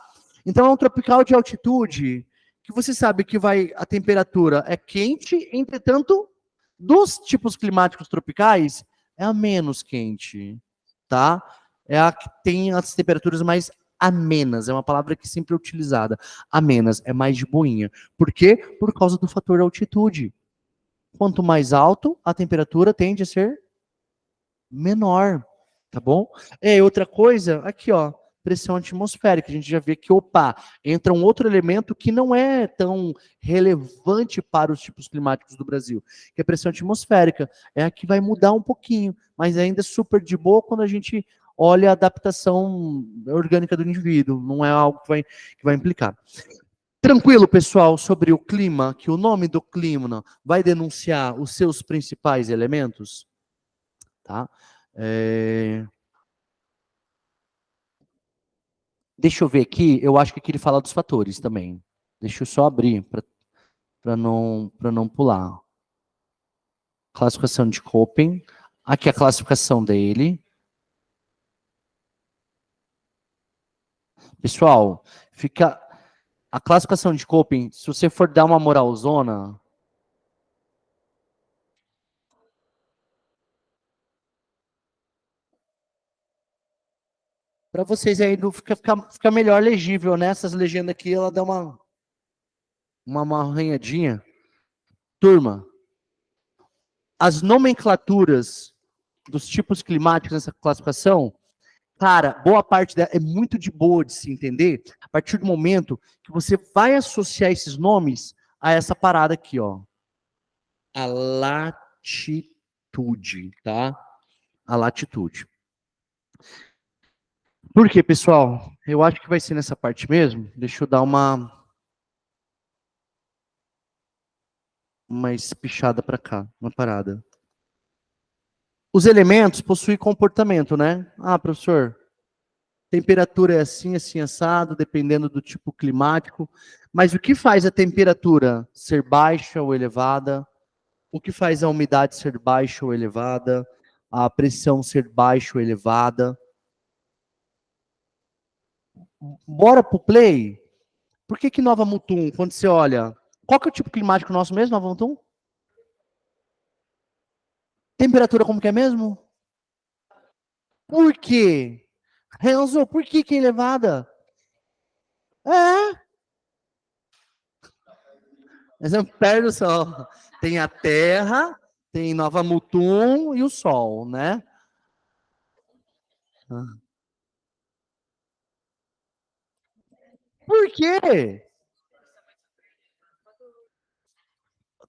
Então é um tropical de altitude que você sabe que a temperatura é quente, entretanto, dos tipos climáticos tropicais, é a menos quente, tá? É a que tem as temperaturas mais amenas, é uma palavra que sempre é utilizada. Amenas, é mais de boinha. Por quê? Por causa do fator altitude. Quanto mais alto, a temperatura tende a ser menor, tá bom? Outra coisa, aqui ó, pressão atmosférica, a gente já vê que, opa, entra um outro elemento que não é tão relevante para os tipos climáticos do Brasil, que é a pressão atmosférica, é a que vai mudar um pouquinho, mas ainda é super de boa quando a gente olha a adaptação orgânica do indivíduo, não é algo que vai implicar. Tranquilo, pessoal, sobre o clima, que o nome do clima vai denunciar os seus principais elementos? Tá? Deixa eu ver aqui, eu acho que aqui ele fala dos fatores também. Deixa eu só abrir para não pular. Classificação de Köppen. Aqui a classificação dele. Pessoal, fica a classificação de Köppen, se você for dar uma moralzona, para vocês aí fica melhor legível, né? Essas legendas aqui, ela dá uma arranhadinha. Turma, as nomenclaturas dos tipos climáticos nessa classificação, cara, boa parte dela é muito de boa de se entender, a partir do momento que você vai associar esses nomes a essa parada aqui, ó. A latitude, tá? A latitude. Por quê, pessoal? Eu acho que vai ser nessa parte mesmo. Deixa eu dar uma espichada para cá, uma parada. Os elementos possuem comportamento, né? Ah, professor, temperatura é assim, assim, assado, dependendo do tipo climático. Mas o que faz a temperatura ser baixa ou elevada? O que faz a umidade ser baixa ou elevada? A pressão ser baixa ou elevada? Bora pro play? Por que que Nova Mutum, quando você olha... Qual que é o tipo climático nosso mesmo, Nova Mutum? Temperatura como que é mesmo? Por quê? Renzo, por que que é elevada? É, mas é perto do Sol. Tem a Terra, tem Nova Mutum e o Sol, né? Por quê?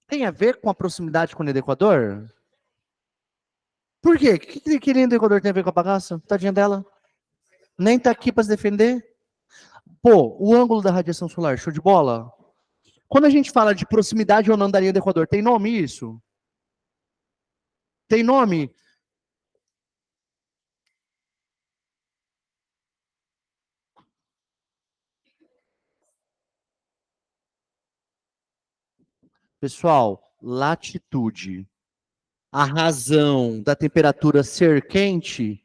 Tem a ver com a proximidade com o Equador? Por quê? O que linha do Equador tem a ver com a bagaça? Tadinha dela. Nem tá aqui para se defender. Pô, o ângulo da radiação solar, show de bola? Quando a gente fala de proximidade ou não da linha do Equador, tem nome isso? Tem nome? Pessoal, latitude. A razão da temperatura ser quente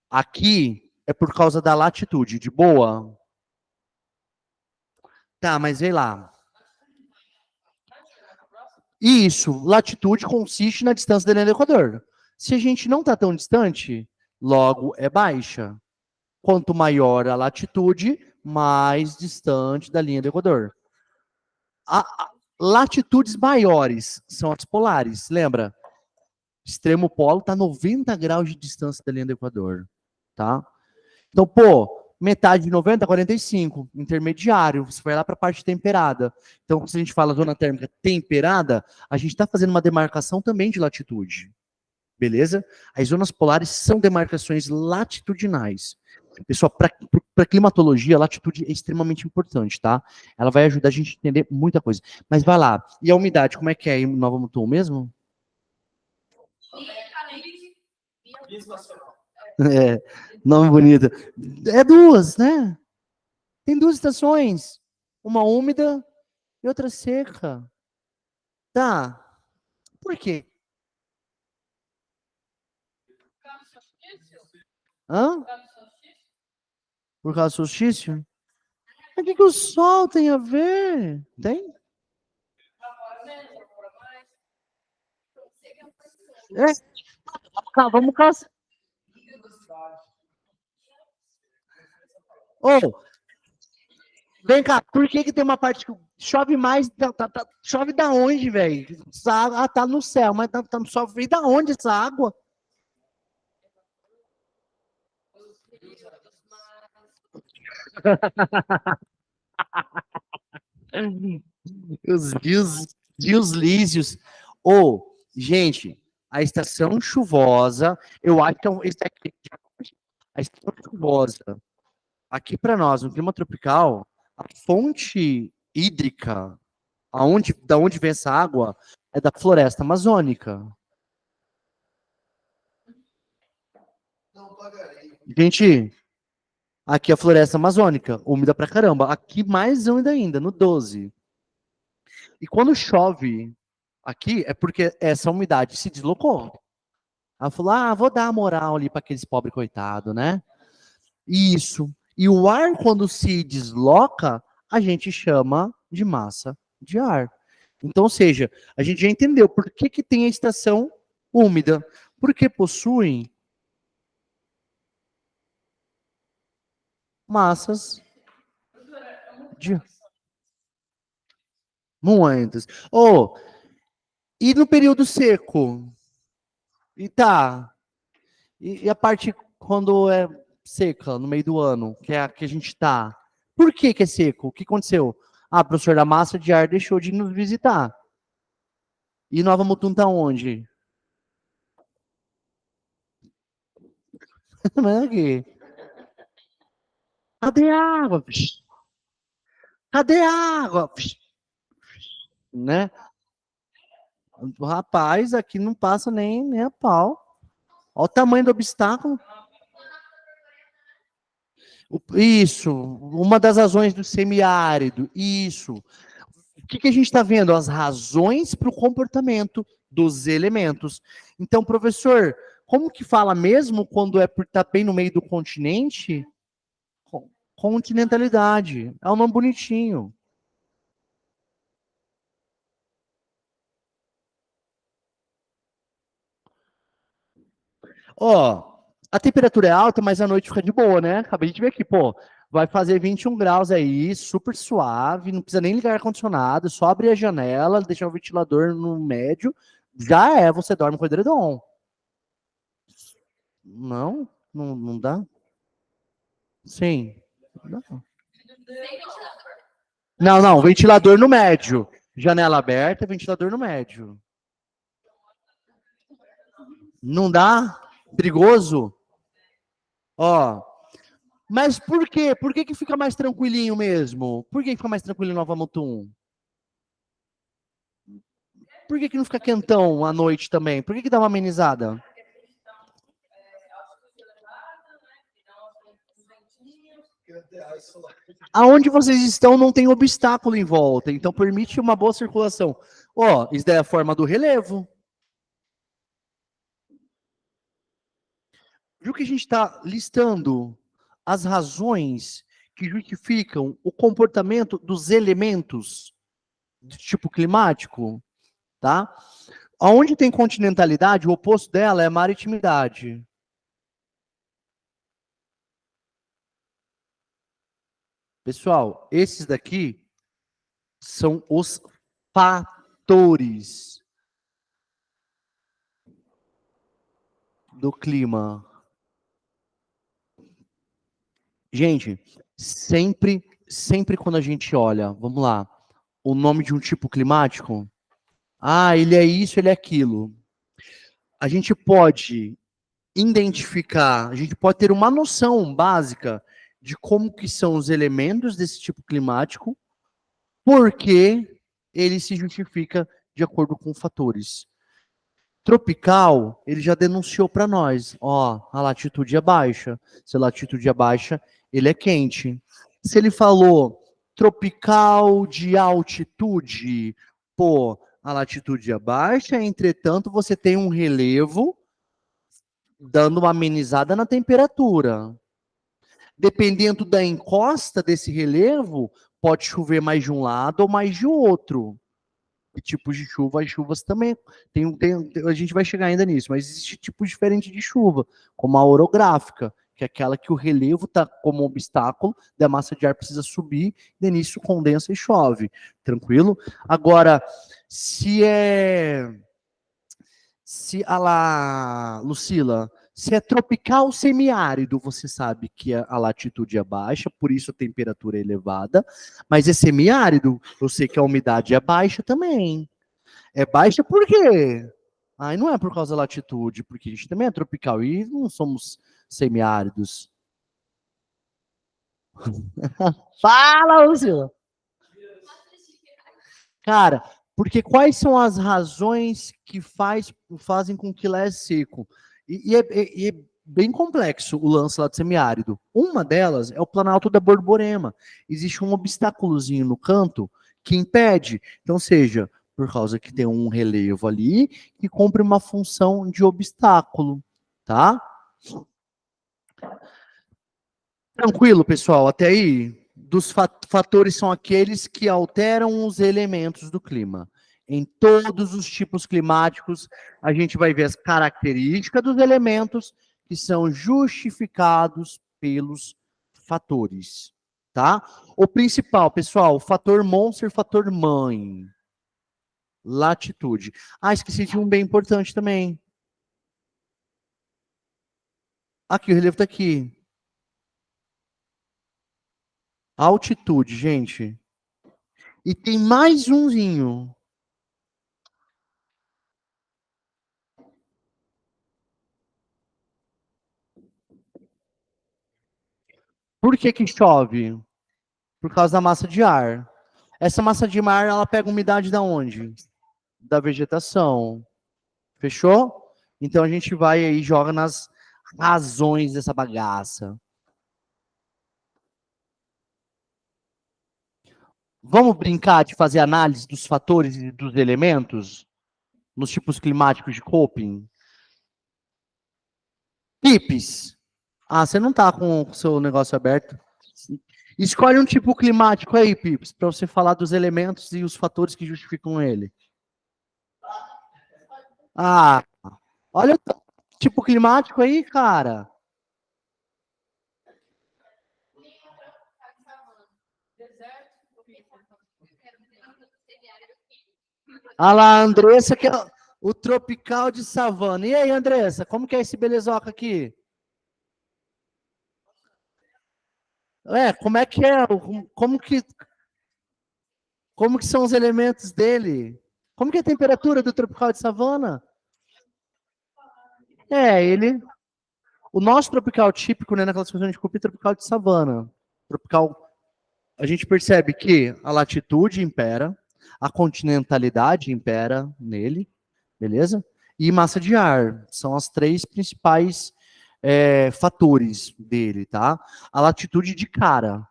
aqui é por causa da latitude, de boa? Tá, mas vem lá. Isso, latitude consiste na distância da linha do Equador. Se a gente não está tão distante, logo é baixa. Quanto maior a latitude, mais distante da linha do Equador. Latitudes maiores são as polares, lembra? Extremo polo está 90 graus de distância da linha do Equador, tá? Então, pô, metade de 90, 45, intermediário, você vai lá para a parte temperada. Então, se a gente fala zona térmica temperada, a gente está fazendo uma demarcação também de latitude, beleza? As zonas polares são demarcações latitudinais. Pessoal, para climatologia, a latitude é extremamente importante, tá? Ela vai ajudar a gente a entender muita coisa. Mas vai lá. E a umidade, como é que é em Nova Mutum mesmo? É, nome bonito. É duas, né? Tem duas estações. Uma úmida e outra seca. Tá. Por quê? Hã? Por causa do solstício? Mas o que que o sol tem a ver? Tem? É, vamos caçar. Ô, vem cá, por que que tem uma parte que chove mais? Chove da onde, velho? Ah, tá no céu, mas chove da onde essa água? Os rios lísios. Ô, gente, a estação chuvosa, eu acho que a estação chuvosa, aqui para nós, no clima tropical, a fonte hídrica, da onde vem essa água, é da floresta amazônica. Gente, aqui é a floresta amazônica, úmida pra caramba. Aqui mais úmida ainda, no 12. E quando chove aqui, é porque essa umidade se deslocou. Ela falou: ah, vou dar a moral ali para aqueles pobres coitados, né? Isso. E o ar, quando se desloca, a gente chama de massa de ar. Então, ou seja, a gente já entendeu por que, que tem a estação úmida. Porque possuem massas de muitas. Oh, e no período seco? E tá. E a parte quando é seca, no meio do ano, que é a que a gente tá. Por que que é seco? O que aconteceu? Ah, professor, a massa de ar deixou de nos visitar. E Nova Mutum tá onde? Não é aqui. Cadê a água? Cadê a água? Né? O rapaz aqui não passa nem a pau. Olha o tamanho do obstáculo. Isso, uma das razões do semiárido. Isso. O que a gente está vendo? As razões para o comportamento dos elementos. Então, professor, como que fala mesmo quando é por estar bem no meio do continente? Continentalidade. É um nome bonitinho. Ó, a temperatura é alta, mas a noite fica de boa, né? Acabei de ver aqui, pô. Vai fazer 21 graus aí, super suave, não precisa nem ligar ar-condicionado, só abrir a janela, deixar o ventilador no médio, já é, você dorme com edredom. Não, não dá? Sim. Não, ventilador no médio. Janela aberta, ventilador no médio. Não dá? Perigoso? Ó, mas por quê? Por que que fica mais tranquilinho mesmo? Por que fica mais tranquilo em Nova Mutum? Por que que não fica quentão à noite também? Por que que dá uma amenizada? Aonde vocês estão não tem obstáculo em volta, então permite uma boa circulação. Ó, isso daí é a forma do relevo. Viu que a gente está listando as razões que justificam o comportamento dos elementos de tipo climático, tá? Aonde tem continentalidade, o oposto dela é maritimidade. Pessoal, esses daqui são os fatores do clima. Gente, sempre quando a gente olha, vamos lá, o nome de um tipo climático, ele é isso, ele é aquilo. A gente pode identificar, a gente pode ter uma noção básica de como que são os elementos desse tipo climático, porque ele se justifica de acordo com fatores. Tropical, ele já denunciou para nós, ó, a latitude é baixa. Se a latitude é baixa, ele é quente. Se ele falou tropical de altitude, pô, a latitude é baixa, entretanto, você tem um relevo dando uma amenizada na temperatura. Dependendo da encosta desse relevo, pode chover mais de um lado ou mais de outro. E tipos de chuva, as chuvas também. A gente vai chegar ainda nisso, mas existe tipos diferentes de chuva, como a orográfica, que é aquela que o relevo está como obstáculo, da massa de ar precisa subir, e início condensa e chove. Tranquilo? Agora, se a lá, Lucila, se é tropical ou semiárido, você sabe que a latitude é baixa, por isso a temperatura é elevada, mas é semiárido, eu sei que a umidade é baixa também. É baixa por quê? Não é por causa da latitude, porque a gente também é tropical e não somos semiáridos. Fala, Lucila! Cara, porque quais são as razões que fazem com que lá é seco? E é bem complexo o lance lá do semiárido. Uma delas é o Planalto da Borborema. Existe um obstáculozinho no canto que impede. Então, seja por causa que tem um relevo ali que cumpre uma função de obstáculo, tá? Tranquilo, pessoal, até aí? Dos fatores são aqueles que alteram os elementos do clima. Em todos os tipos climáticos, a gente vai ver as características dos elementos que são justificados pelos fatores, tá? O principal, pessoal, o fator monstro e fator mãe. Latitude. Esqueci de um bem importante também. Aqui, o relevo está aqui. Altitude, gente. E tem mais umzinho. Por que que chove? Por causa da massa de ar. Essa massa de ar, ela pega umidade da onde? Da vegetação. Fechou? Então a gente vai aí e joga nas razões dessa bagaça. Vamos brincar de fazer análise dos fatores e dos elementos nos tipos climáticos de Köppen? Tips. Ah, você não tá com o seu negócio aberto. Escolhe um tipo climático aí, Pips, para você falar dos elementos e os fatores que justificam ele. Ah, olha o tipo climático aí, cara. Ah lá, Andressa, que é o tropical de savana. E aí, Andressa, como que é esse belezoca aqui? Como é que é? Como que são os elementos dele? Como que é a temperatura do tropical de savana? Ele. O nosso tropical típico, né, na classificação de Köppen, é tropical de savana. Tropical, a gente percebe que a latitude impera, a continentalidade impera nele, beleza? E massa de ar são as três principais fatores dele, tá? A latitude de cara.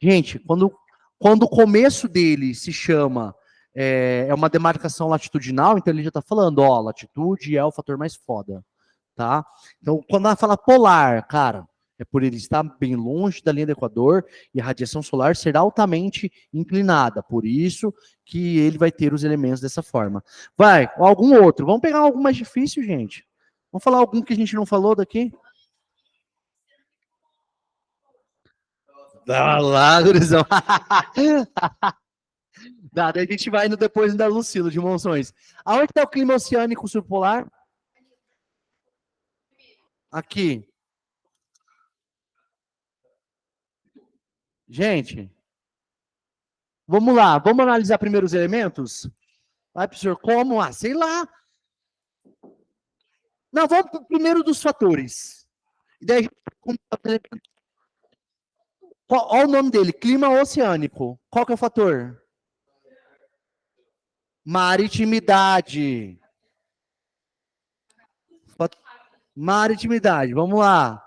Gente, quando o começo dele se chama é uma demarcação latitudinal, então ele já está falando, ó, latitude é o fator mais foda, tá? Então, quando ela fala polar, cara, é por ele estar bem longe da linha do Equador e a radiação solar ser altamente inclinada, por isso que ele vai ter os elementos dessa forma. Vai, algum outro, vamos pegar algo mais difícil, gente. Vamos falar algum que a gente não falou daqui? Ah lá, gurizão. Daí a gente vai no depois da Lucila, de Monções. Aonde está o clima oceânico subpolar? Aqui. Gente, vamos lá. Vamos analisar primeiro os elementos? Vai, professor, como? Ah, sei lá. Não, vamos primeiro dos fatores. E daí, olha o nome dele, clima oceânico. Qual que é o fator? Maritimidade. Maritimidade, vamos lá.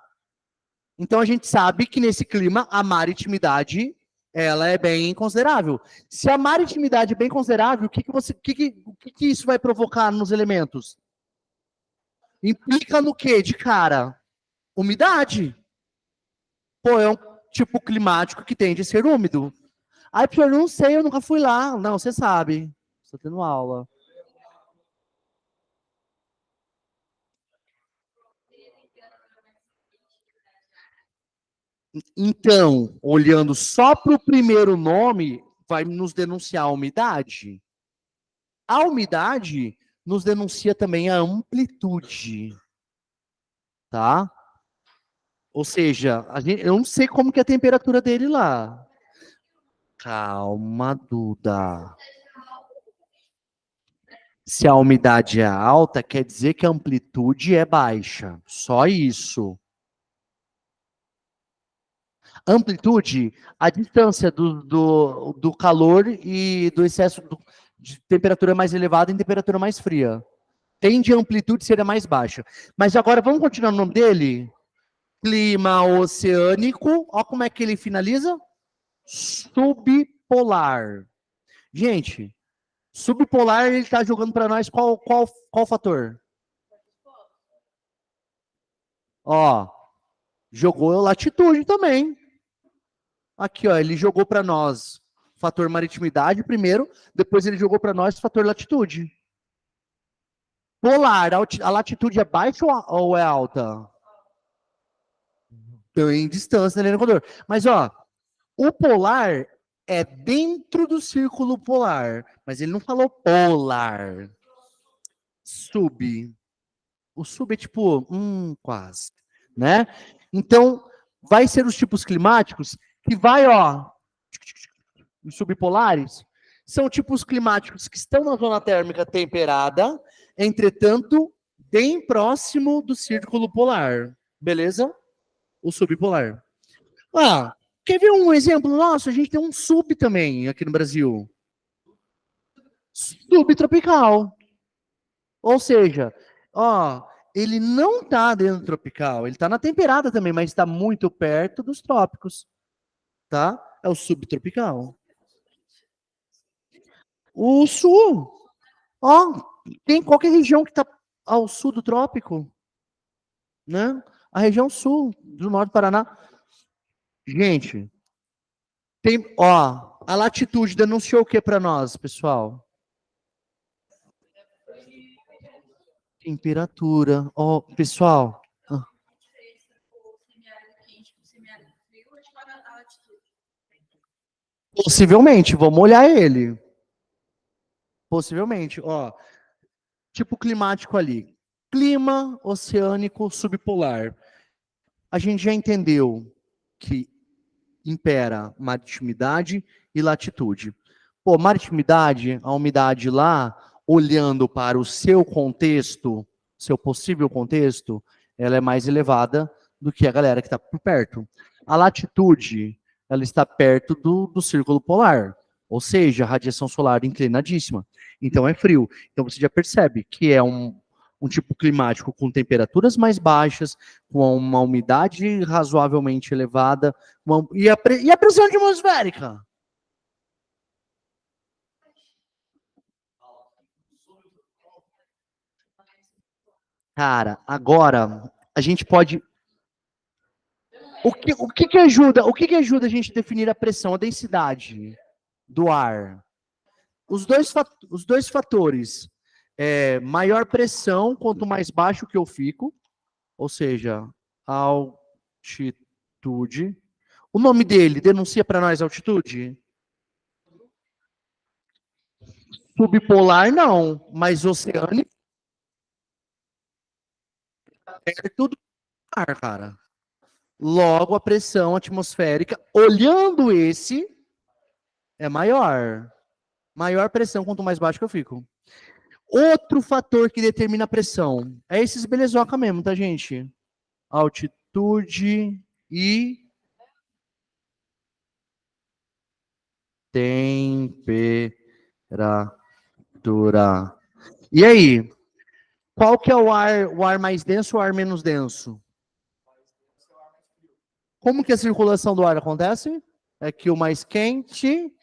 Então a gente sabe que nesse clima a maritimidade ela é bem considerável. Se a maritimidade é bem considerável, o que isso vai provocar nos elementos? Implica no quê? De cara, umidade. Pô, é um tipo climático que tende a ser úmido. Aí, eu não sei, eu nunca fui lá. Não, você sabe. Estou tendo aula. Então, olhando só para o primeiro nome, vai nos denunciar a umidade. A umidade nos denuncia também a amplitude, tá? Ou seja, eu não sei como que é a temperatura dele lá. Calma, Duda. Se a umidade é alta, quer dizer que a amplitude é baixa. Só isso. Amplitude, a distância do calor e do excesso de temperatura mais elevada em temperatura mais fria. Tende a amplitude ser mais baixa. Mas agora vamos continuar no nome dele? Clima oceânico. Olha como é que ele finaliza. Subpolar. Gente, subpolar ele está jogando para nós qual fator? Ó, jogou latitude também. Aqui, ó, ele jogou para nós fator maritimidade primeiro, depois ele jogou para nós fator latitude. Polar, a latitude é baixa ou é alta? Em distância, né, no Equador. Mas, ó, o polar é dentro do círculo polar, mas ele não falou polar. Sub. O sub é tipo, quase, né? Então, vai ser os tipos climáticos que vai, ó, os subpolares, são tipos climáticos que estão na zona térmica temperada, entretanto, bem próximo do círculo polar, beleza? O subpolar. Ah, quer ver um exemplo nosso? A gente tem um sub também aqui no Brasil. Subtropical. Ou seja, Ó, ele não está dentro do tropical, ele está na temperada também, mas está muito perto dos trópicos, tá? É o subtropical. O sul, ó, tem qualquer região que está ao sul do trópico, né? A região sul do norte do Paraná. Gente, tem, ó, a latitude denunciou o que para nós, pessoal? Temperatura. Ó, pessoal. Possivelmente, vamos olhar ele. Possivelmente, ó. Tipo climático ali. Clima oceânico subpolar. A gente já entendeu que impera maritimidade e latitude. Pô, maritimidade, a umidade lá, olhando para o seu contexto, seu possível contexto, ela é mais elevada do que a galera que está por perto. A latitude, ela está perto do círculo polar, ou seja, a radiação solar inclinadíssima. Então é frio. Então você já percebe que é um tipo climático com temperaturas mais baixas, com uma umidade razoavelmente elevada, e a pressão atmosférica? Cara, agora a gente pode. O que ajuda a gente a definir a pressão, a densidade do ar? Os dois fatores. Maior pressão, quanto mais baixo que eu fico, ou seja, altitude. O nome dele denuncia para nós altitude? Subpolar não, mas oceânico é tudo ar, cara. Logo, a pressão atmosférica, olhando esse, é maior. Maior pressão, quanto mais baixo que eu fico. Outro fator que determina a pressão é esses belezoca mesmo, tá, gente? Altitude e temperatura. E aí? Qual que é o ar mais denso ou o ar menos denso? Como que a circulação do ar acontece? É que o mais quente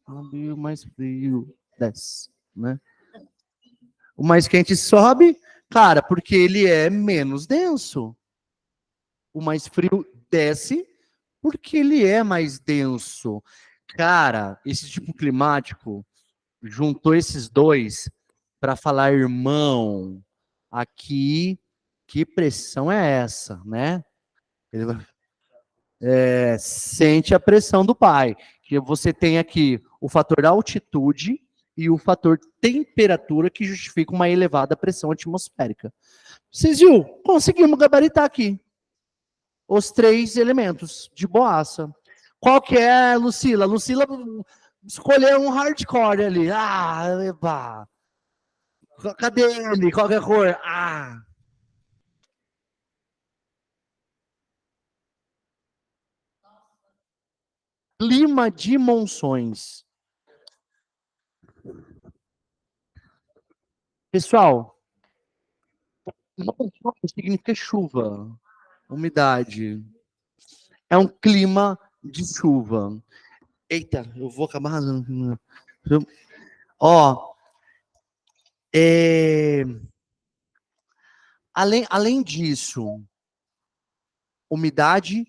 sobe, o mais frio desce, né? O mais quente sobe, cara, porque ele é menos denso. O mais frio desce porque ele é mais denso. Cara, esse tipo climático juntou esses dois para falar, irmão, aqui, que pressão é essa, né? Ele sente a pressão do pai. Que você tem aqui o fator altitude e o fator temperatura que justifica uma elevada pressão atmosférica. Vocês viram? Conseguimos gabaritar aqui os três elementos de boaça. Qual que é, Lucila? Lucila escolheu um hardcore ali. Ah, eba. Cadê ele? Qual que é a cor? Ah. Clima de monções. Pessoal, monções significa chuva, umidade. É um clima de chuva. Eita, eu vou acabar. Ó, além disso, umidade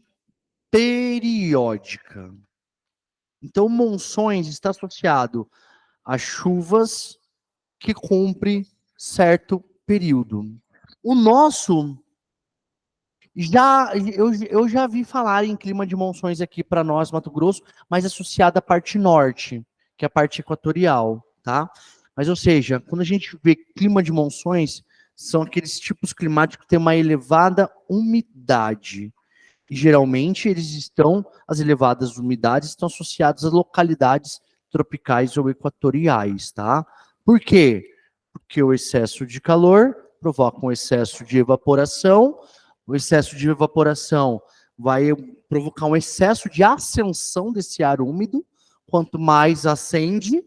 periódica. Então, monções está associado a chuvas que cumpre certo período. O nosso eu já vi falar em clima de monções aqui para nós, Mato Grosso, mas associado à parte norte, que é a parte equatorial, tá? Mas, ou seja, quando a gente vê clima de monções, são aqueles tipos climáticos que têm uma elevada umidade. E geralmente as elevadas umidades estão associadas a localidades tropicais ou equatoriais, tá? Por quê? Porque o excesso de calor provoca um excesso de evaporação, o excesso de evaporação vai provocar um excesso de ascensão desse ar úmido, quanto mais acende,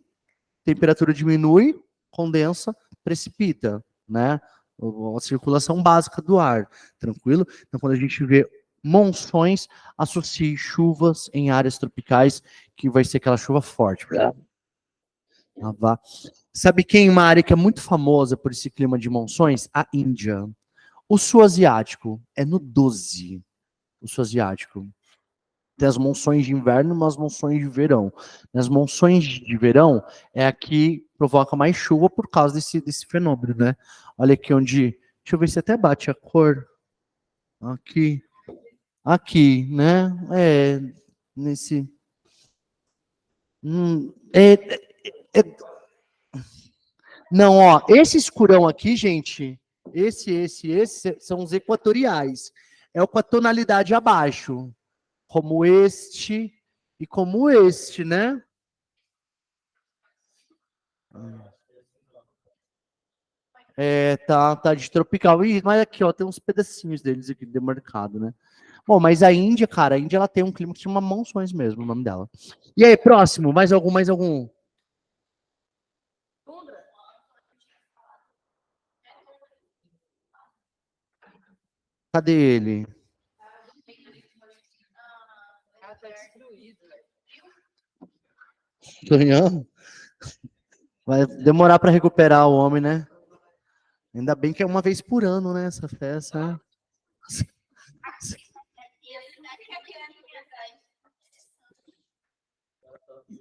temperatura diminui, condensa, precipita, né? A circulação básica do ar, tranquilo? Então, quando a gente vê monções, associe chuvas em áreas tropicais, que vai ser aquela chuva forte. Sabe quem é uma área que é muito famosa por esse clima de monções? A Índia. O sul asiático é no 12. O sul asiático. Tem as monções de inverno e as monções de verão. As monções de verão é a que provoca mais chuva por causa desse fenômeno, né? Olha aqui onde... Deixa eu ver se até bate a cor. Aqui. Aqui, né? É, nesse... Não, ó, esse escurão aqui, gente, esse são os equatoriais. É o com a tonalidade abaixo. Como este e como este, né? É, tá de tropical. Ih, mas aqui, ó, tem uns pedacinhos deles aqui demarcado, né? Bom, mas a Índia, cara, a Índia ela tem um clima que chama monções mesmo, o nome dela. E aí, próximo, mais algum, mais algum? Cadê ele? Tonhão? Vai demorar para recuperar o homem, né? Ainda bem que é uma vez por ano, né, essa festa, né?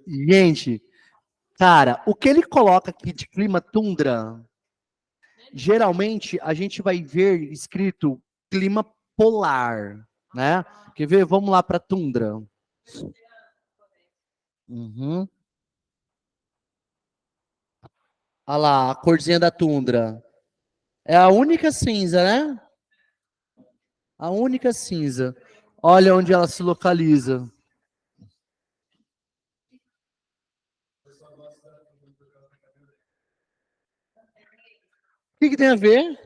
Gente, cara, o que ele coloca aqui de clima tundra, geralmente a gente vai ver escrito clima polar, né? Quer ver? Vamos lá para tundra. Uhum. Olha lá, a corzinha da tundra. É a única cinza, né? A única cinza. Olha onde ela se localiza. O que tem a ver?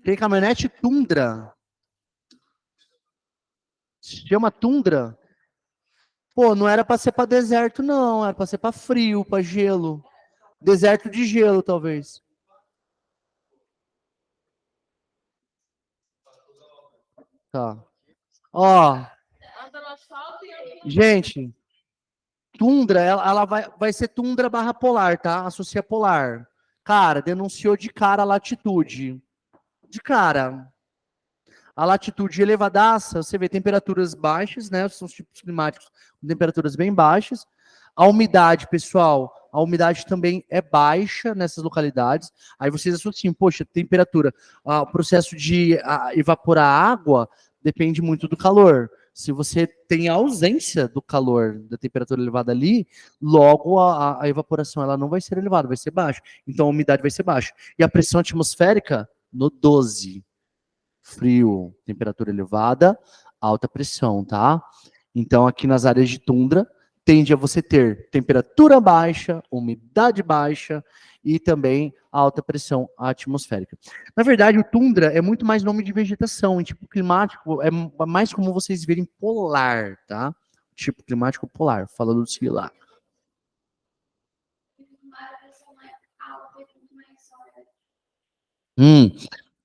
Tem caminhonete tundra. Se chama tundra. Pô, não era para ser para deserto, não. Era para ser para frio, para gelo. Deserto de gelo, talvez. Tá. Ó, gente, tundra, ela vai ser tundra barra polar, tá? Associa polar. Cara, denunciou de cara a latitude. De cara. A latitude elevadaça, você vê temperaturas baixas, né? São os tipos climáticos com temperaturas bem baixas. A umidade, pessoal, a umidade também é baixa nessas localidades. Aí vocês associam, poxa, temperatura. O processo de evaporar água depende muito do calor. Se você tem a ausência do calor, da temperatura elevada ali, logo a evaporação ela não vai ser elevada, vai ser baixa. Então a umidade vai ser baixa. E a pressão atmosférica no 12. Frio, temperatura elevada, alta pressão, tá? Então, aqui nas áreas de tundra, tende a você ter temperatura baixa, umidade baixa e também alta pressão atmosférica. Na verdade, o tundra é muito mais nome de vegetação, em tipo climático, é mais como vocês verem polar, tá? Tipo climático polar, falando do similar.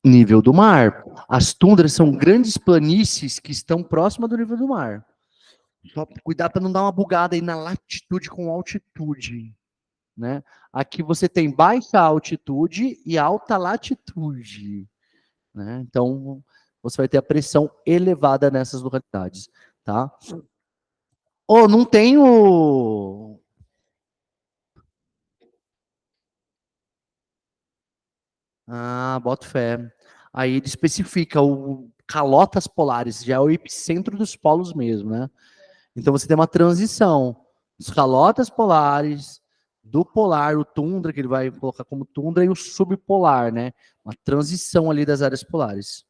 Nível do mar. As tundras são grandes planícies que estão próximas do nível do mar. Só cuidar para não dar uma bugada aí na latitude com altitude, né? Aqui você tem baixa altitude e alta latitude, né? Então você vai ter a pressão elevada nessas localidades, tá? Oh, não tem o... Ah, boto fé. Aí ele especifica o calotas polares, já é o epicentro dos polos mesmo, né? Então você tem uma transição. Os calotas polares, do polar, o tundra, que ele vai colocar como tundra, e o subpolar, né? Uma transição ali das áreas polares.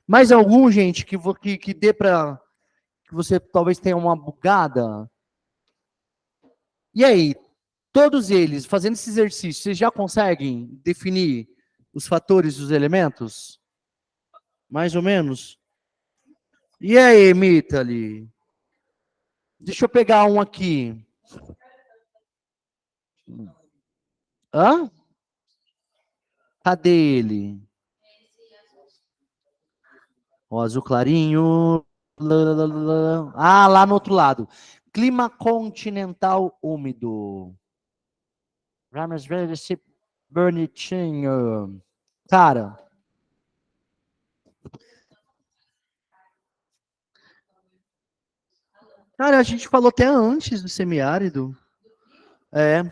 Mais algum, gente, que dê para que você talvez tenha uma bugada? E aí, todos eles, fazendo esse exercício, vocês já conseguem definir os fatores dos elementos? Mais ou menos? E aí, Mitali? Deixa eu pegar um aqui. Hã? Cadê ele? O azul clarinho. Ah, lá no outro lado. Clima continental úmido. Vamos ver esse bonitinho. Cara, a gente falou até antes do semiárido. É.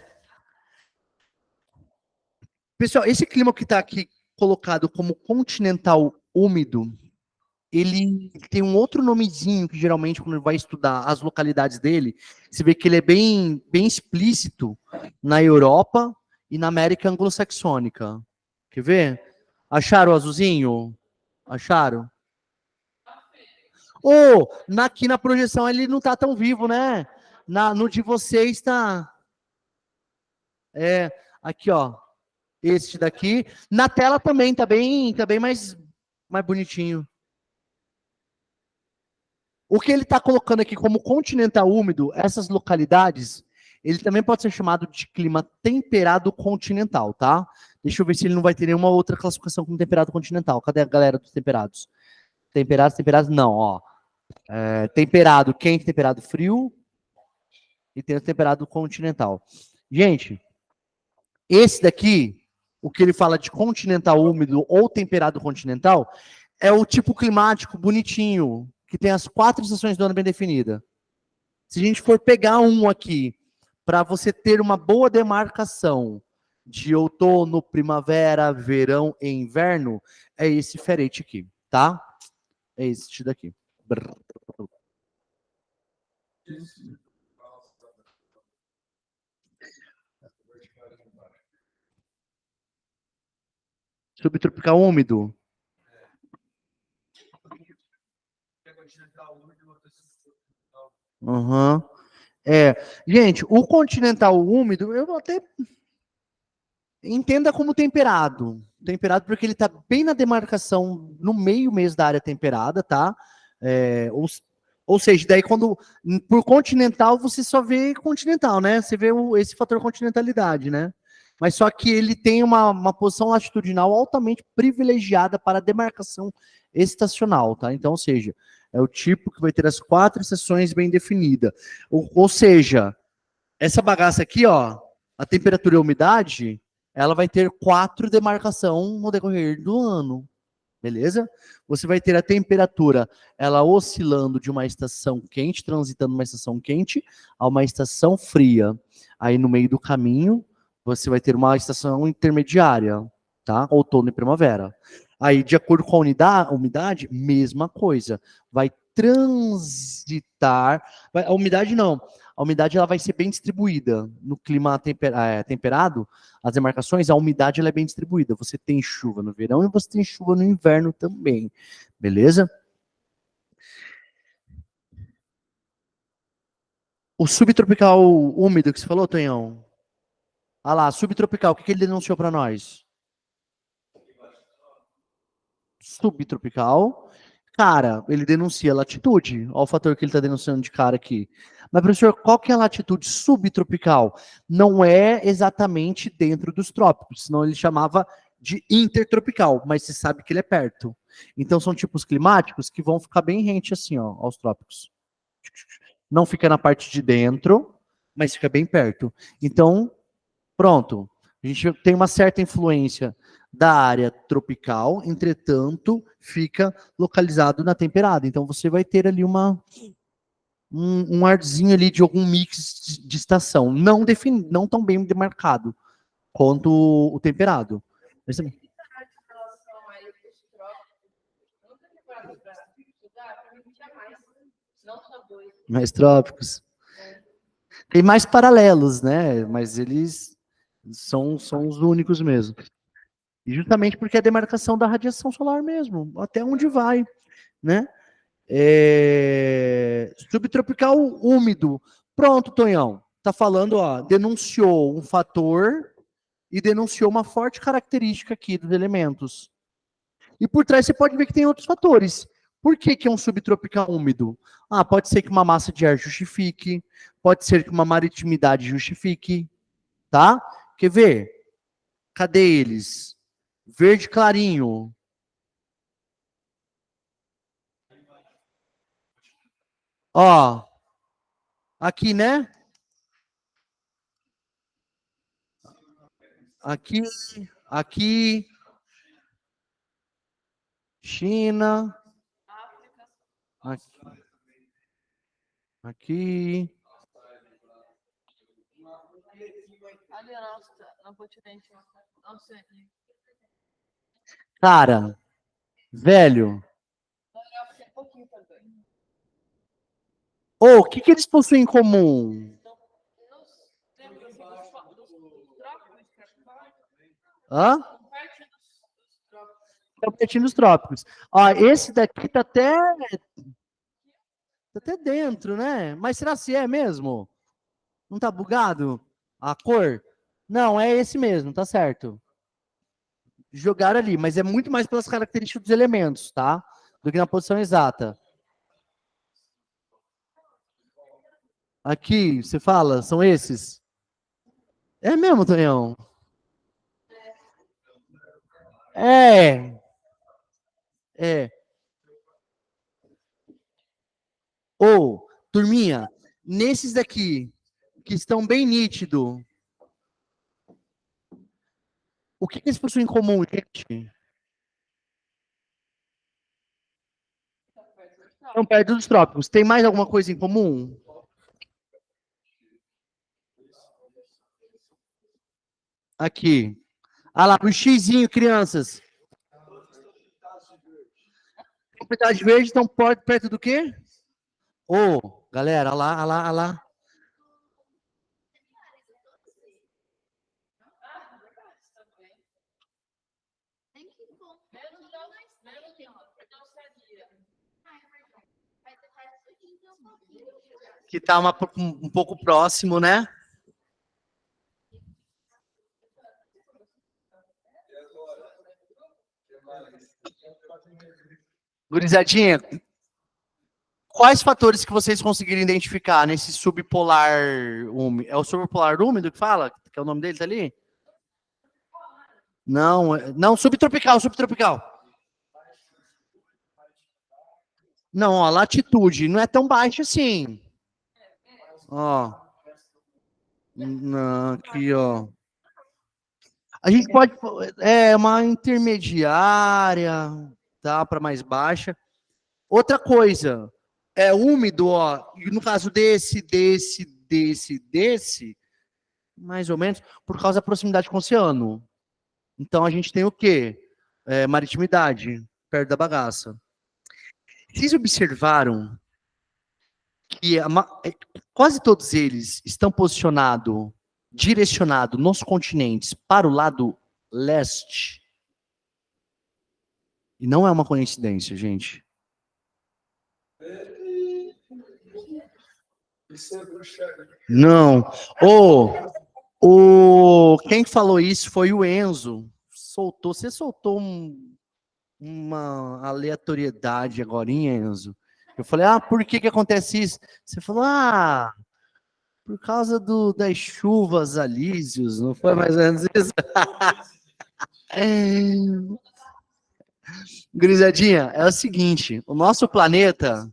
Pessoal, esse clima que está aqui colocado como continental úmido, ele tem um outro nomezinho que geralmente quando vai estudar as localidades dele, você vê que ele é bem explícito na Europa e na América anglo-saxônica. Quer ver? Acharam o azulzinho? Acharam? Ou, aqui na projeção ele não está tão vivo, né? No de vocês está... É, aqui, ó. Este daqui. Na tela também tá bem mais bonitinho. O que ele está colocando aqui como continental úmido, essas localidades, ele também pode ser chamado de clima temperado continental, tá? Deixa eu ver se ele não vai ter nenhuma outra classificação como temperado continental. Cadê a galera dos temperados? Temperados, não, ó. Temperado quente, temperado frio. E tem o temperado continental. Gente, esse daqui, o que ele fala de continental úmido ou temperado continental, é o tipo climático bonitinho, que tem as 4 estações do ano bem definidas. Se a gente for pegar um aqui, para você ter uma boa demarcação de outono, primavera, verão e inverno, é esse ferete aqui, tá? É esse daqui. Brrr. Subtropical úmido. Uhum. Gente, o continental úmido, eu até entenda como temperado. Temperado porque ele está bem na demarcação, no meio mesmo da área temperada, tá? Ou seja, daí quando, por continental, você só vê continental, né? Você vê esse fator continentalidade, né? Mas só que ele tem uma posição latitudinal altamente privilegiada para a demarcação estacional, tá? Então, ou seja, é o tipo que vai ter as 4 estações bem definidas. Ou seja, essa bagaça aqui, ó, a temperatura e a umidade, ela vai ter 4 demarcação no decorrer do ano, beleza? Você vai ter a temperatura, ela oscilando de uma estação quente, transitando uma estação quente, a uma estação fria. Aí no meio do caminho, você vai ter uma estação intermediária, tá? Outono e primavera. Aí, de acordo com a umidade, mesma coisa. Vai transitar. A umidade não. A umidade ela vai ser bem distribuída. No clima temperado, as demarcações, a umidade ela é bem distribuída. Você tem chuva no verão e você tem chuva no inverno também. Beleza? O subtropical úmido que você falou, Tonhão? Ah lá, subtropical, o que ele denunciou para nós? Subtropical. Cara, ele denuncia latitude. Olha o fator que ele está denunciando de cara aqui. Mas, professor, qual que é a latitude subtropical? Não é exatamente dentro dos trópicos, senão ele chamava de intertropical, mas você sabe que ele é perto. Então, são tipos climáticos que vão ficar bem rente assim, ó, aos trópicos. Não fica na parte de dentro, mas fica bem perto. Então, pronto. A gente tem uma certa influência da área tropical, entretanto, fica localizado na temperada. Então, você vai ter ali um arzinho ali de algum mix de estação. Não tão bem demarcado quanto o temperado. Mas, mais trópicos. Tem mais paralelos, né? Mas eles são os únicos mesmo. E justamente porque é a demarcação da radiação solar mesmo, até onde vai, né? Subtropical úmido. Pronto, Tonhão. Tá falando, ó, denunciou um fator e denunciou uma forte característica aqui dos elementos. E por trás você pode ver que tem outros fatores. Por que é um subtropical úmido? Pode ser que uma massa de ar justifique, pode ser que uma maritimidade justifique, tá? Quer ver? Cadê eles? Verde clarinho. Ó, aqui, né? Aqui, aqui, China, aqui, aqui. Ali no continente. Não sei. Cara, velho. Um pouquinho também. Ô, o que que eles possuem em comum? Hã? Estão pertinho dos trópicos. Ó, esse daqui tá até dentro, né? Mas será se é mesmo? Não tá bugado a cor? Não, é esse mesmo, tá certo. Jogaram ali, mas é muito mais pelas características dos elementos, tá? Do que na posição exata. Aqui, você fala, são esses? É mesmo, Tonhão? É. É. Ou, turminha, nesses daqui, que estão bem nítido, o que eles possuem em comum, gente? Estão perto dos trópicos. Tem mais alguma coisa em comum? Aqui. Ah lá, o xizinho, crianças. Propriedade verde estão perto do quê? Ô, galera, olha lá, olha lá, olha lá. Que tá um pouco próximo, né? Gurizadinha, quais fatores que vocês conseguiram identificar nesse subpolar úmido? É o subpolar úmido que fala? Que é o nome dele, tá ali? Não, não, subtropical, subtropical. Não, ó, latitude não é tão baixa assim. Ó. Não, aqui, ó. A gente pode. É uma intermediária, tá? Para mais baixa. Outra coisa, é úmido, ó. E no caso desse, mais ou menos, por causa da proximidade com o oceano. Então a gente tem o quê? Maritimidade, perto da bagaça. Vocês observaram que quase todos eles estão posicionados, direcionados nos continentes para o lado leste? E não é uma coincidência, gente. Não. Quem falou isso foi o Enzo. Você soltou uma aleatoriedade agora, hein, Enzo? Eu falei, por que acontece isso? Você falou, por causa das chuvas alísios, não foi mais ou menos isso? Grisadinha, é o seguinte, o nosso planeta,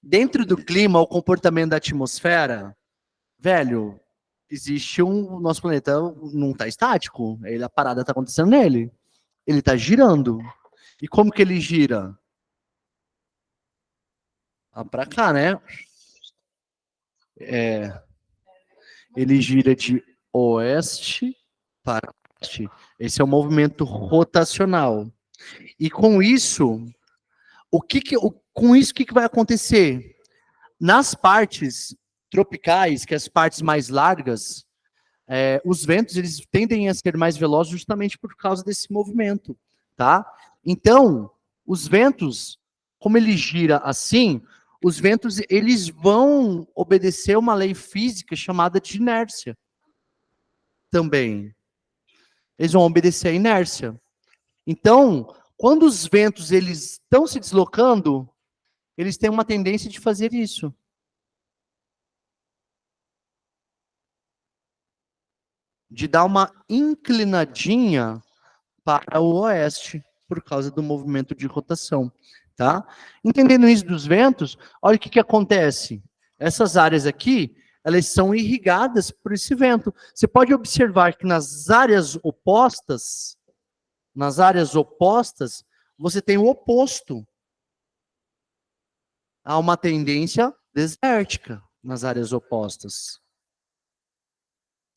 dentro do clima, o comportamento da atmosfera, velho, existe o nosso planeta não está estático, a parada está acontecendo nele. Ele está girando. E como que ele gira? Para cá, né? Ele gira de oeste para leste. Esse é o movimento rotacional. E com isso, o que vai acontecer? Nas partes tropicais, que é as partes mais largas, os ventos eles tendem a ser mais velozes justamente por causa desse movimento, tá? Então, os ventos, como ele gira assim, os ventos eles vão obedecer uma lei física chamada de inércia também. Eles vão obedecer à inércia. Então, quando os ventos eles estão se deslocando, eles têm uma tendência de fazer isso. de dar uma inclinadinha para o oeste, por causa do movimento de rotação, tá? Entendendo isso dos ventos, olha o que que acontece. Essas áreas aqui, elas são irrigadas por esse vento. Você pode observar que nas áreas opostas, você tem o oposto. Há uma tendência desértica nas áreas opostas.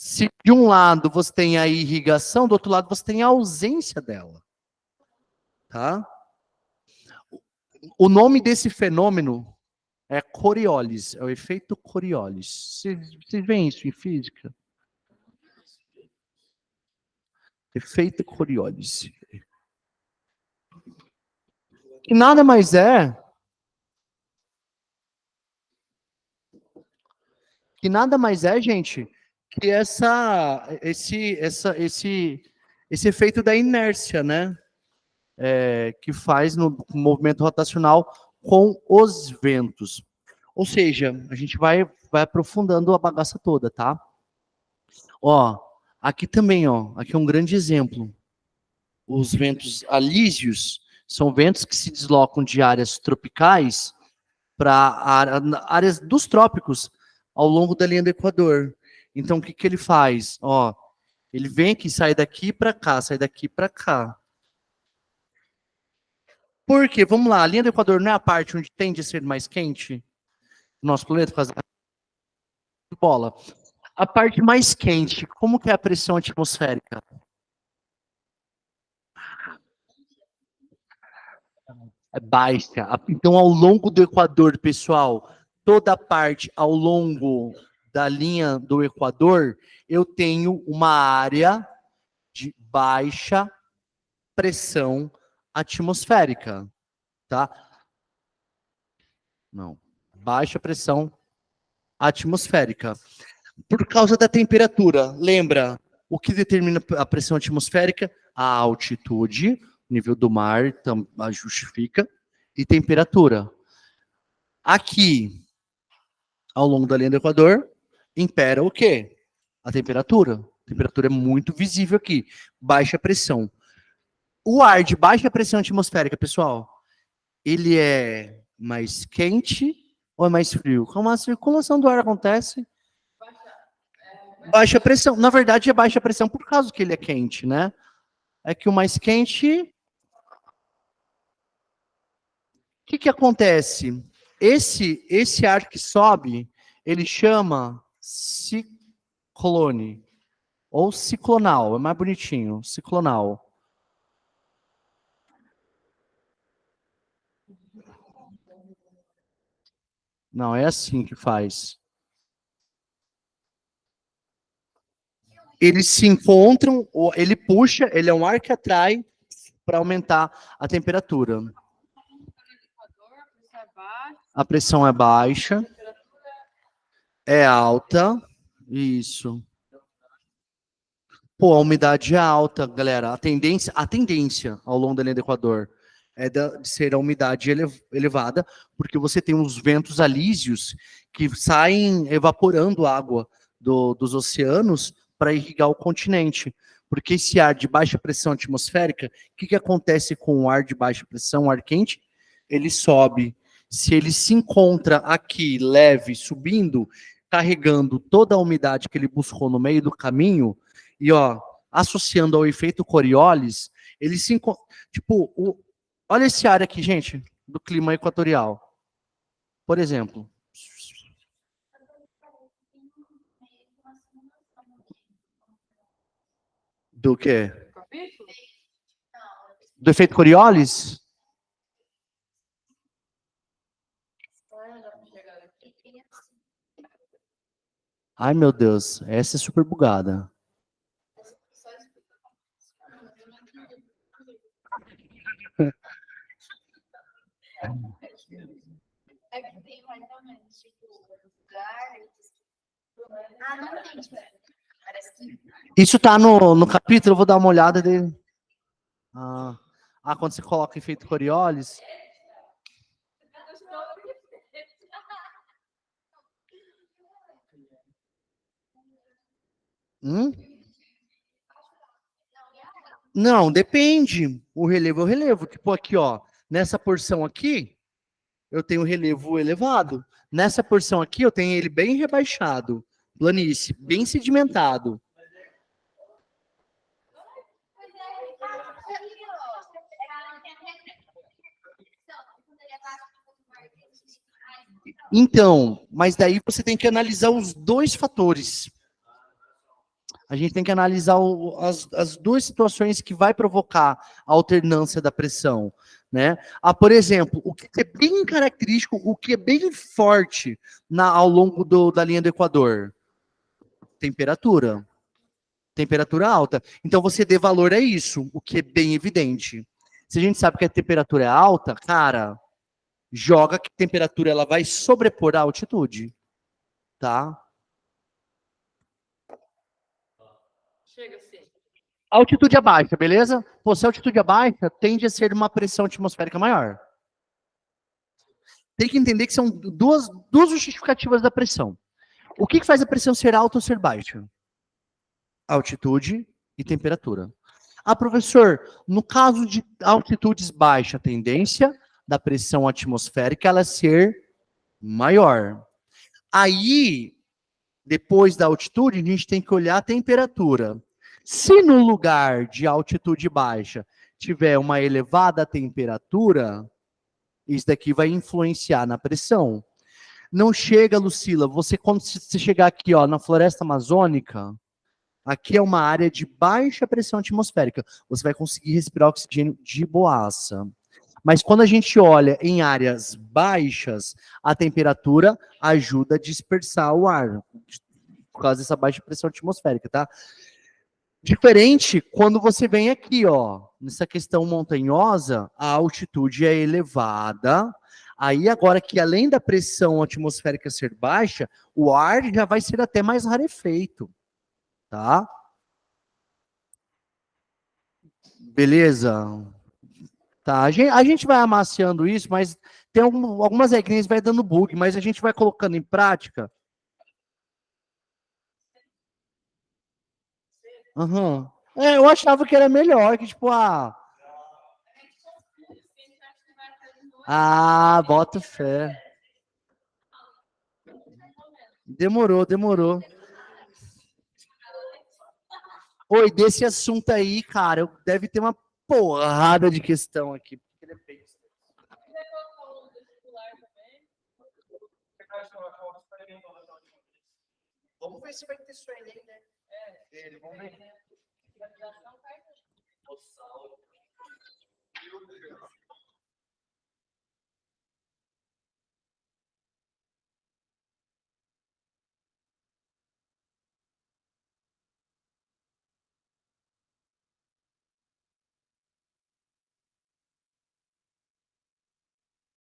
Se de um lado você tem a irrigação, do outro lado você tem a ausência dela. Tá? O nome desse fenômeno é Coriolis, é o efeito Coriolis. Vocês veem isso em física? Efeito Coriolis. Que nada mais é gente, que esse efeito da inércia, né? Que faz no movimento rotacional com os ventos. Ou seja, a gente vai aprofundando a bagaça toda, tá? Ó, aqui também, ó, aqui é um grande exemplo. Os ventos alísios são ventos que se deslocam de áreas tropicais para áreas dos trópicos ao longo da linha do Equador. Então, o que que ele faz? Ó, ele vem aqui, sai daqui para cá, sai daqui para cá. Por quê? Vamos lá, a linha do Equador não é a parte onde tende a ser mais quente do nosso planeta, por causa da bola. A parte mais quente, como que é a pressão atmosférica? É baixa. Então, ao longo do Equador, pessoal, toda a parte ao longo da linha do Equador, eu tenho uma área de baixa pressão atmosférica, tá? Não, baixa pressão atmosférica. Por causa da temperatura, lembra o que determina a pressão atmosférica? A altitude, nível do mar, justifica, e temperatura. Aqui, ao longo da linha do Equador, impera o quê? A temperatura. A temperatura é muito visível aqui. Baixa pressão. O ar de baixa pressão atmosférica, pessoal, ele é mais quente ou é mais frio? Como a circulação do ar acontece? Baixa pressão. Na verdade, é baixa pressão por causa que ele é quente, né? É que o mais quente... O que que acontece? Esse ar que sobe, ele chama ciclone. Ou ciclonal, é mais bonitinho, ciclonal. Não, é assim que faz. Eles se encontram, ele puxa, ele é um ar que atrai para aumentar a temperatura. A pressão é baixa. É alta. Isso. Pô, a umidade é alta, galera. A tendência ao longo da linha do Equador é de ser a umidade elevada, porque você tem os ventos alísios que saem evaporando água dos oceanos para irrigar o continente. Porque esse ar de baixa pressão atmosférica, o que acontece com o ar de baixa pressão, o ar quente? Ele sobe. Se ele se encontra aqui, leve, subindo, carregando toda a umidade que ele buscou no meio do caminho, e ó, associando ao efeito Coriolis, ele se encontra. Tipo, olha esse ar aqui, gente, do clima equatorial. Por exemplo. Do quê? Do efeito Coriolis? Ai, meu Deus, essa é super bugada. É que tem mais ou menos, tipo, lugares. Ah, não tem, tipo, parece que. Isso tá no capítulo, eu vou dar uma olhada dele. Quando você coloca efeito Coriolis. Não, depende. O relevo é o relevo. Tipo aqui, ó. Nessa porção aqui, eu tenho relevo elevado. Nessa porção aqui, eu tenho ele bem rebaixado. Planície, bem sedimentado. Então, mas daí você tem que analisar os dois fatores. A gente tem que analisar as duas situações que vai provocar a alternância da pressão, né? Por exemplo, o que é bem característico, o que é bem forte ao longo da linha do Equador? Temperatura. Temperatura alta. Então você dê valor a isso, o que é bem evidente. Se a gente sabe que a temperatura é alta, cara, joga que a temperatura ela vai sobrepor a altitude, tá? Chega assim. Altitude é baixa, beleza? Pô, se a altitude é baixa, tende a ser uma pressão atmosférica maior. Tem que entender que são duas justificativas da pressão. O que faz a pressão ser alta ou ser baixa? Altitude e temperatura. Professor, no caso de altitudes baixas, a tendência da pressão atmosférica ela ser maior. Aí, depois da altitude, a gente tem que olhar a temperatura. Se no lugar de altitude baixa tiver uma elevada temperatura, isso daqui vai influenciar na pressão. Não chega, Lucila, quando você chegar aqui, ó, na floresta amazônica, aqui é uma área de baixa pressão atmosférica. Você vai conseguir respirar oxigênio de boaça. Mas quando a gente olha em áreas baixas, a temperatura ajuda a dispersar o ar, por causa dessa baixa pressão atmosférica, tá? Diferente quando você vem aqui, ó, nessa questão montanhosa, a altitude é elevada. Aí agora que além da pressão atmosférica ser baixa, o ar já vai ser até mais rarefeito, tá? Beleza? Tá, a gente vai amaciando isso, mas tem algumas regrinhas que vai dando bug, mas a gente vai colocando em prática. Uhum. Eu achava que era melhor, que tipo, bota fé. Demorou, demorou. Oi, desse assunto aí, cara, deve ter uma porrada de questão aqui. Vamos ver se vai ter isso aí, né? Vamos ver.